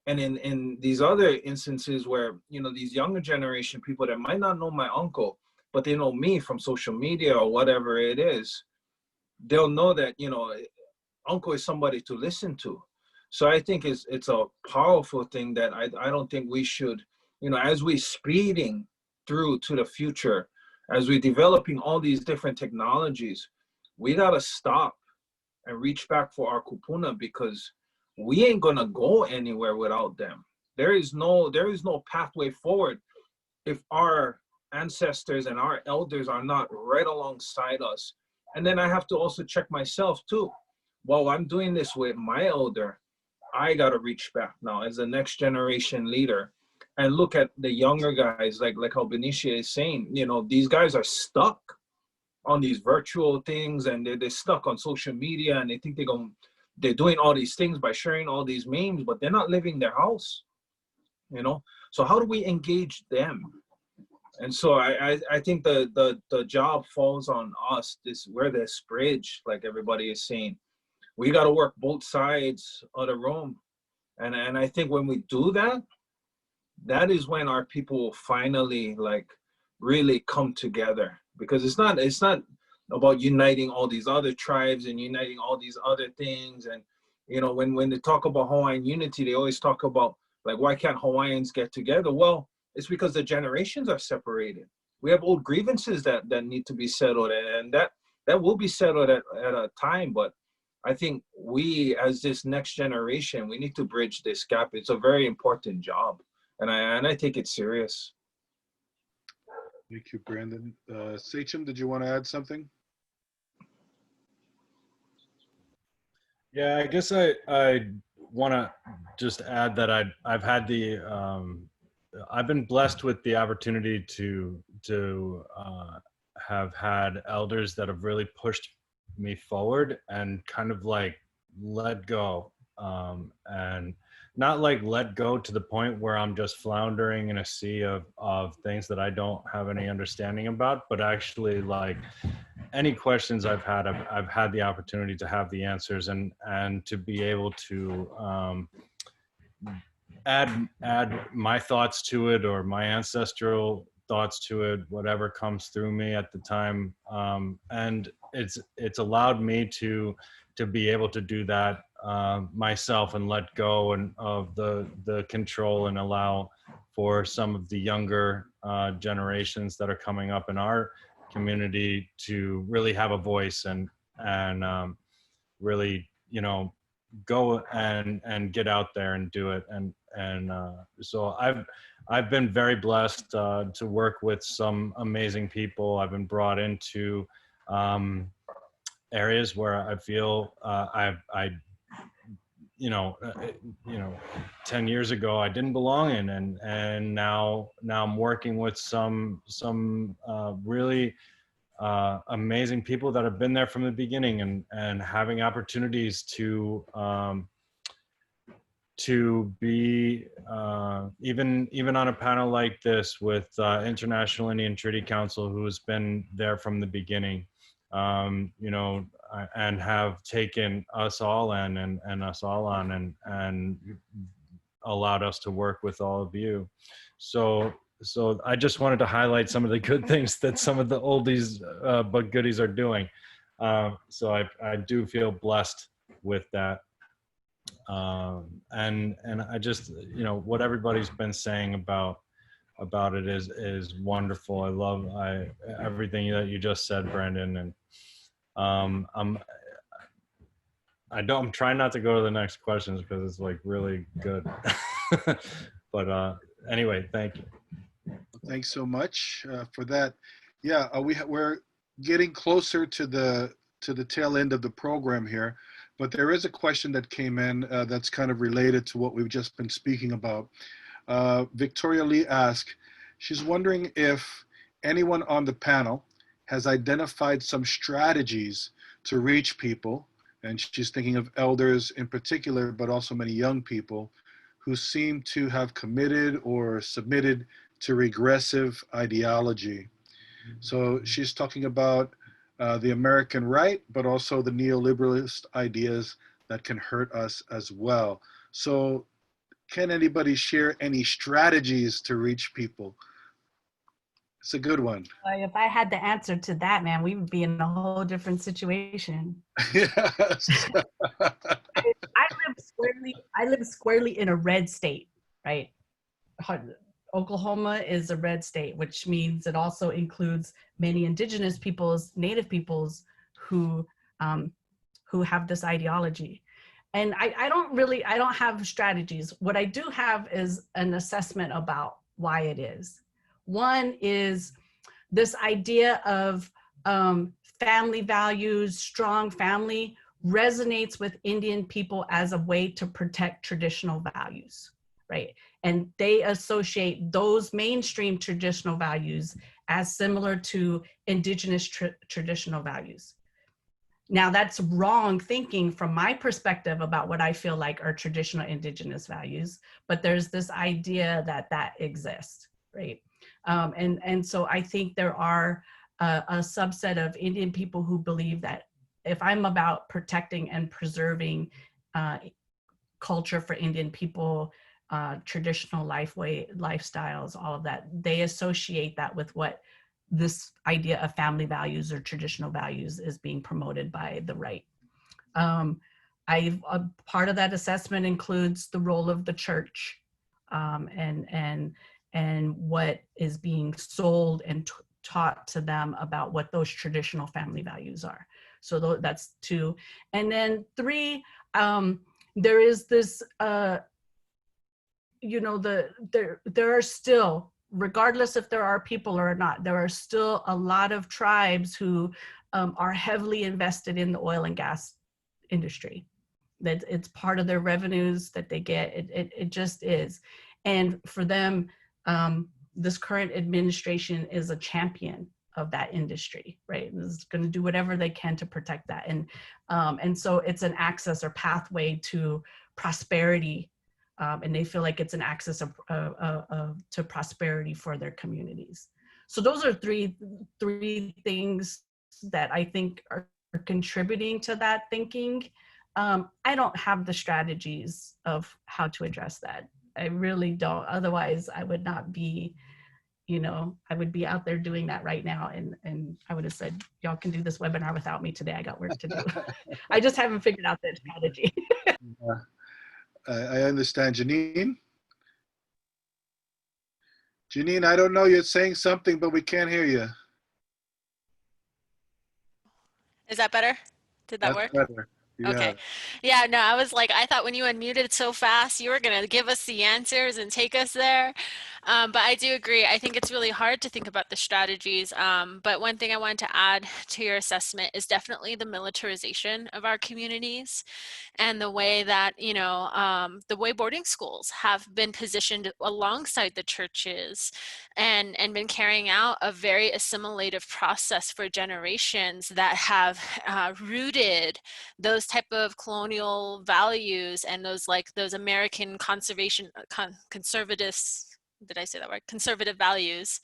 And in these other instances where, you know, these younger generation people that might not know my uncle, but they know me from social media or whatever it is, they'll know that, you know, uncle is somebody to listen to. So I think it's a powerful thing that I don't think we should, you know, as we speeding through to the future, as we're developing all these different technologies, we gotta stop and reach back for our kupuna, because we ain't gonna go anywhere without them. There is no pathway forward if our ancestors and our elders are not right alongside us. And then I have to also check myself too. While I'm doing this with my elder, I gotta reach back now as the next generation leader and look at the younger guys, like how Bineshi is saying. You know, these guys are stuck on these virtual things, and they're stuck on social media, and they think they're doing all these things by sharing all these memes, but they're not living their house, you know? So how do we engage them? And so I think the job falls on us. We're this bridge, like everybody is saying. We got to work both sides of the room. And I think when we do that, that is when our people will finally like really come together, because it's not about uniting all these other tribes and uniting all these other things. And, you know, when they talk about Hawaiian unity, they always talk about like, why can't Hawaiians get together? Well, it's because the generations are separated. We have old grievances that need to be settled, and that will be settled at a time. But I think we, as this next generation, we need to bridge this gap. It's a very important job, and I take it serious. Thank you, Brandon. Sachem, did you want to add something? Yeah, I guess I want to just add that I've had I've been blessed with the opportunity to have had elders that have really pushed me forward and kind of like let go, and not like let go to the point where I'm just floundering in a sea of things that I don't have any understanding about, but actually like any questions I've had the opportunity to have the answers and to be able to add my thoughts to it, or my ancestral thoughts to it, whatever comes through me at the time. And it's allowed me to be able to do that myself and let go of the control, and allow for some of the younger generations that are coming up in our community to really have a voice and really, you know, go and get out there and do it. And so I've been very blessed to work with some amazing people. I've been brought into areas where I feel you know 10 years ago I didn't belong in, and now I'm working with some really amazing people that have been there from the beginning, and having opportunities to be even on a panel like this with International Indian Treaty Council, who's been there from the beginning, you know, and have taken us all in and us all on, and allowed us to work with all of you. So I just wanted to highlight some of the good things that some of the oldies but goodies are doing. So I do feel blessed with that. And I just, you know, what everybody's been saying about it is wonderful. I love everything that you just said, Brandon. And I'm trying not to go to the next questions because it's like really good. But anyway, thank you. Thanks so much for that. Yeah, we're getting closer to the tail end of the program here, but there is a question that came in that's kind of related to what we've just been speaking about. Victoria Lee asked, she's wondering if anyone on the panel has identified some strategies to reach people, and she's thinking of elders in particular, but also many young people who seem to have committed or submitted to regressive ideology. So she's talking about the American right, but also the neoliberalist ideas that can hurt us as well. So can anybody share any strategies to reach people? It's a good one. If I had the answer to that, man, we would be in a whole different situation. Yes. I live squarely in a red state, right? Oklahoma is a red state, which means it also includes many indigenous peoples, native peoples who have this ideology. And I don't have strategies. What I do have is an assessment about why it is. One is this idea of family values, strong family resonates with Indian people as a way to protect traditional values, right? And they associate those mainstream traditional values as similar to indigenous traditional values. Now that's wrong thinking from my perspective about what I feel like are traditional indigenous values, but there's this idea that exists, right? And so I think there are a subset of Indian people who believe that if I'm about protecting and preserving culture for Indian people, traditional lifestyles, all of that, they associate that with what this idea of family values or traditional values is being promoted by the right. Part of that assessment includes the role of the church and what is being sold and taught to them about what those traditional family values are. So that's 2. And then 3, there is this, you know, there are still, regardless if there are people or not, there are still a lot of tribes who are heavily invested in the oil and gas industry. That it's part of their revenues that they get. It just is. And for them, this current administration is a champion that industry, right? And is going to do whatever they can to protect that. And so it's an access or pathway to prosperity, and they feel like it's an access to prosperity for their communities. So those are three things that I think are contributing to that thinking. I don't have the strategies of how to address that. I really don't. Otherwise, I would not be, I would be out there doing that right now. And I would have said, y'all can do this webinar without me today. I got work to do. I just haven't figured out that strategy. I understand. Janene? Janene, I don't know, you're saying something, but we can't hear you. Is that better? Did that That's work? better. Yeah. Okay. Yeah, no, I was like, I thought when you unmuted so fast, you were going to give us the answers and take us there. But I do agree. I think it's really hard to think about the strategies. But one thing I wanted to add to your assessment is definitely the militarization of our communities and the way that, the way boarding schools have been positioned alongside the churches and been carrying out a very assimilative process for generations that have rooted those type of colonial values and those American conservatives, did I say that word? Conservative values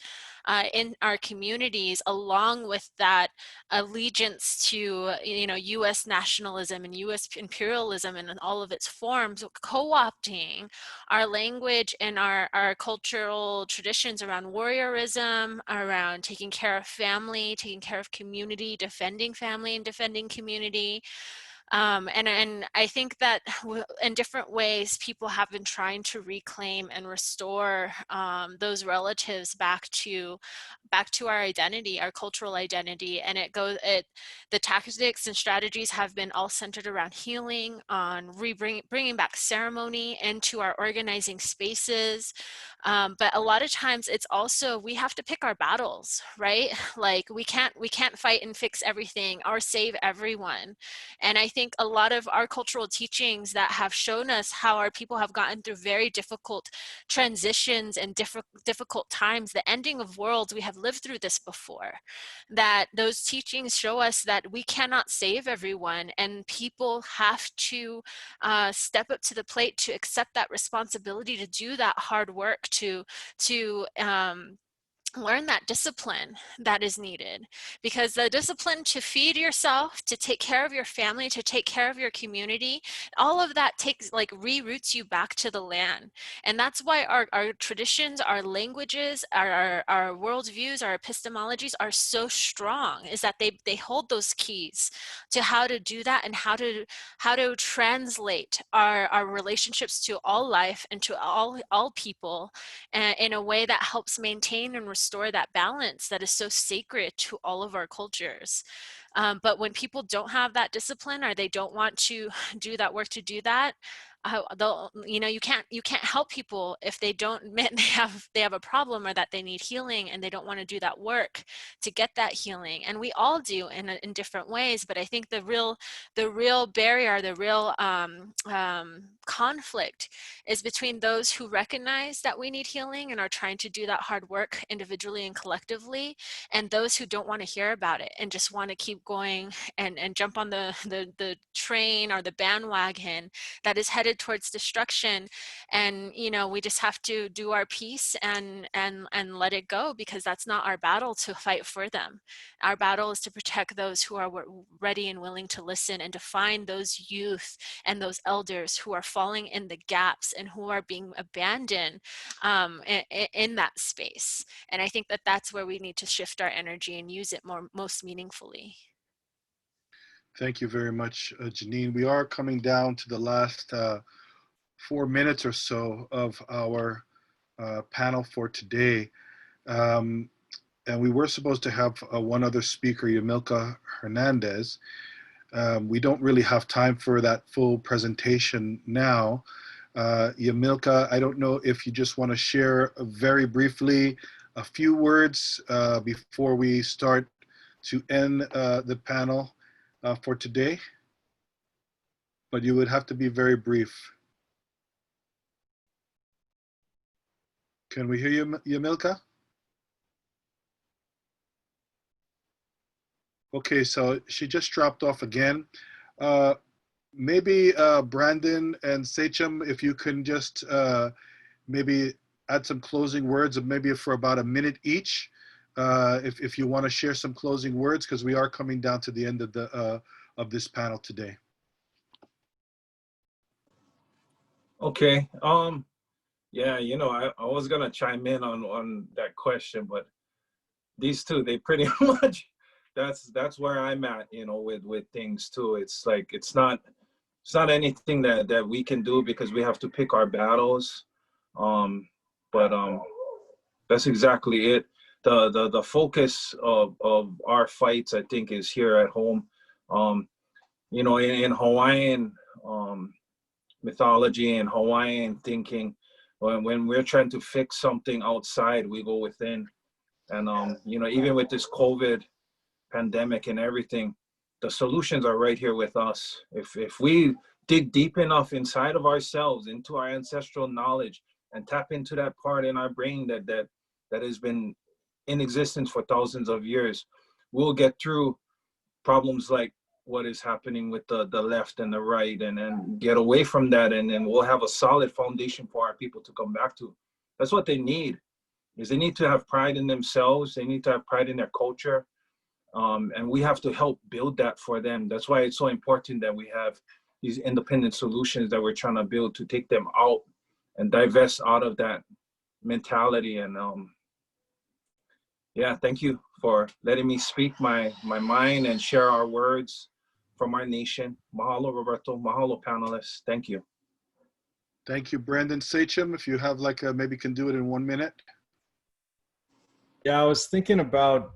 in our communities, along with that allegiance to U.S. nationalism and U.S. imperialism and in all of its forms, co-opting our language and our cultural traditions around warriorism, around taking care of family, taking care of community, defending family and defending community. And I think that in different ways, people have been trying to reclaim and restore those relatives back to our identity, our cultural identity. And the tactics and strategies have been all centered around healing, on bringing back ceremony into our organizing spaces. But a lot of times it's also, we have to pick our battles, right? Like we can't fight and fix everything or save everyone. And I think a lot of our cultural teachings that have shown us how our people have gotten through very difficult transitions and difficult times, the ending of worlds, we have lived through this before, that those teachings show us that we cannot save everyone, and people have to step up to the plate to accept that responsibility, to do that hard work, to learn that discipline that is needed, because the discipline to feed yourself, to take care of your family, to take care of your community, all of that reroutes you back to the land. And that's why our traditions, our languages, our worldviews, our epistemologies are so strong, is that they hold those keys to how to do that and how to translate our relationships to all life and to all people in a way that helps maintain and restore that balance that is so sacred to all of our cultures. But when people don't have that discipline, or they don't want to do that work to do that, you can't help people if they don't admit they have a problem, or that they need healing, and they don't want to do that work to get that healing. And we all do in different ways. But I think the real barrier, the real conflict is between those who recognize that we need healing and are trying to do that hard work individually and collectively, and those who don't want to hear about it and just want to keep going and jump on the train or the bandwagon that is headed towards destruction. And we just have to do our piece and let it go, because that's not our battle to fight for them. Our battle is to protect those who are ready and willing to listen, and to find those youth and those elders who are falling in the gaps and who are being abandoned in that space. And I think that that's where we need to shift our energy and use it most meaningfully. Thank you very much, Janene. We are coming down to the last 4 minutes or so of our panel for today. And we were supposed to have one other speaker, Yamilka Hernandez. We don't really have time for that full presentation now. Yamilka, I don't know if you just want to share very briefly a few words before we start to end the panel for today, but you would have to be very brief. Can we hear you, Yamilka? Okay, so she just dropped off again. Maybe Brandon and Sachem, if you can just maybe add some closing words, maybe for about a minute each, if you want to share some closing words, because we are coming down to the end of this panel today. Okay. Yeah, you know, I was gonna chime in on that question, but these two, they pretty much, that's where I'm at, you know, with things too. It's like it's not anything that we can do because we have to pick our battles. But that's exactly it. The focus of our fights, I think, is here at home. You know, in Hawaiian mythology and Hawaiian thinking, when we're trying to fix something outside, we go within. And you know, even with this COVID pandemic and everything, the solutions are right here with us. If we dig deep enough inside of ourselves, into our ancestral knowledge, and tap into that part in our brain that has been in existence for thousands of years, we'll get through problems like what is happening with the left and the right, and get away from that, and then we'll have a solid foundation for our people to come back to. That's what they need, is they need to have pride in themselves. They need to have pride in their culture. And we have to help build that for them. That's why it's so important that we have these independent solutions that we're trying to build to take them out and divest out of that mentality. And yeah, thank you for letting me speak my mind and share our words from our nation. Mahalo, Roberto. Mahalo, panelists. Thank you. Thank you, Brandon. Sachem, if you have like maybe can do it in 1 minute. Yeah, I was thinking about,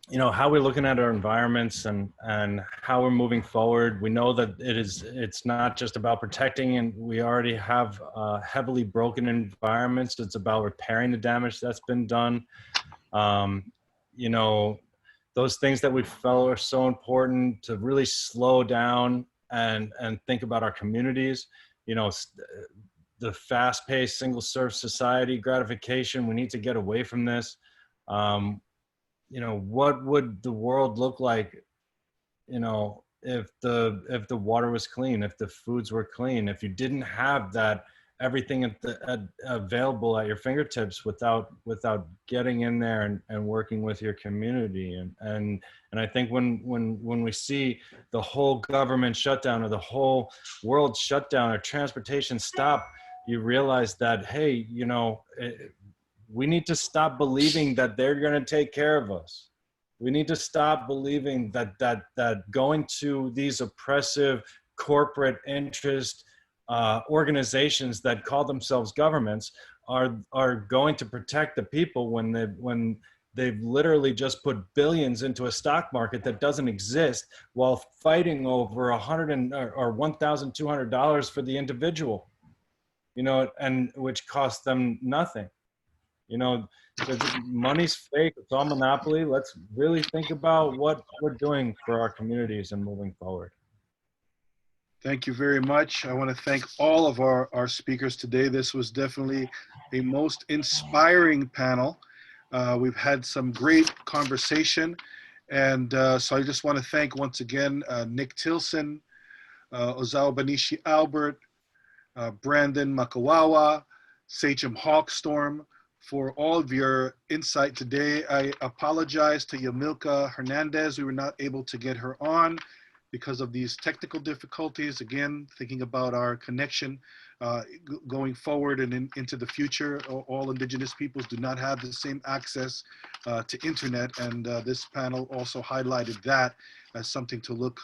you know, how we're looking at our environments and how we're moving forward. We know that it's not just about protecting, and we already have heavily broken environments. It's about repairing the damage that's been done. You know, those things that we felt are so important to really slow down and think about our communities. You know, the fast-paced single-serve society gratification, we need to get away from this. You know, what would the world look like, you know, if the water was clean, if the foods were clean, if you didn't have that everything available at your fingertips without getting in there and working with your community. And I think when we see the whole government shutdown or the whole world shutdown or transportation stop, you realize that, hey, you know, we need to stop believing that they're going to take care of us. We need to stop believing that going to these oppressive corporate interest organizations that call themselves governments are going to protect the people when they've literally just put billions into a stock market that doesn't exist, while fighting over $1,200 for the individual, you know, and which costs them nothing. You know, the money's fake. It's all monopoly. Let's really think about what we're doing for our communities and moving forward. Thank you very much. I want to thank all of our speakers today. This was definitely a most inspiring panel. We've had some great conversation. And so I just want to thank once again, Nick Tilsen, Ozawa Bineshi Albert, Brandon Makaawaawa, Sachem Hawkstorm, for all of your insight today. I apologize to Yamilka Hernandez. We were not able to get her on because of these technical difficulties. Again, thinking about our connection going forward and into the future. All Indigenous peoples do not have the same access to internet, and this panel also highlighted that as something to look,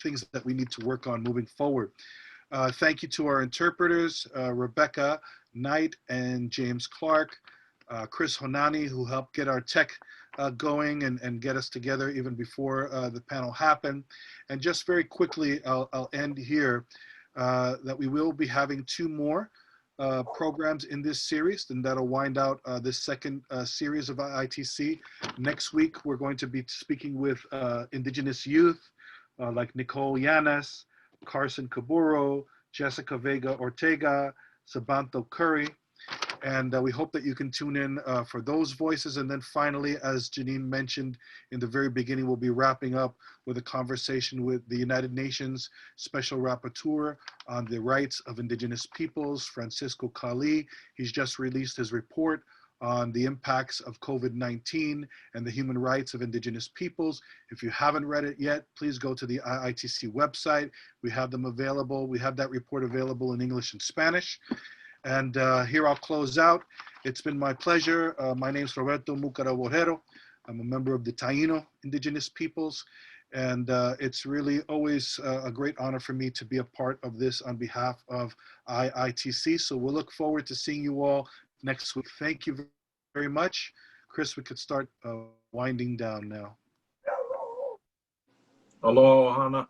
things that we need to work on moving forward. Thank you to our interpreters, Rebecca Knight and James Clark, Chris Honani, who helped get our tech going and get us together even before the panel happened. And just very quickly, I'll end here, that we will be having 2 more programs in this series, and that'll wind out this second series of IITC. Next week, we're going to be speaking with Indigenous youth like Nicole Yanes, Carson Caburo, Jessica Vega Ortega, Sabanto Curry. And we hope that you can tune in for those voices. And then finally, as Janene mentioned in the very beginning, we'll be wrapping up with a conversation with the United Nations Special Rapporteur on the rights of Indigenous peoples, Francisco Cali. He's just released his report on the impacts of COVID-19 and the human rights of Indigenous peoples. If you haven't read it yet, please go to the IITC website. We have them available. We have that report available in English and Spanish. And here I'll close out. It's been my pleasure. My name is Roberto Borrero. I'm a member of the Taino Indigenous peoples. And it's really always a great honor for me to be a part of this on behalf of IITC. So we'll look forward to seeing you all next week. Thank you very much. Chris, we could start winding down now. Aloha ohana.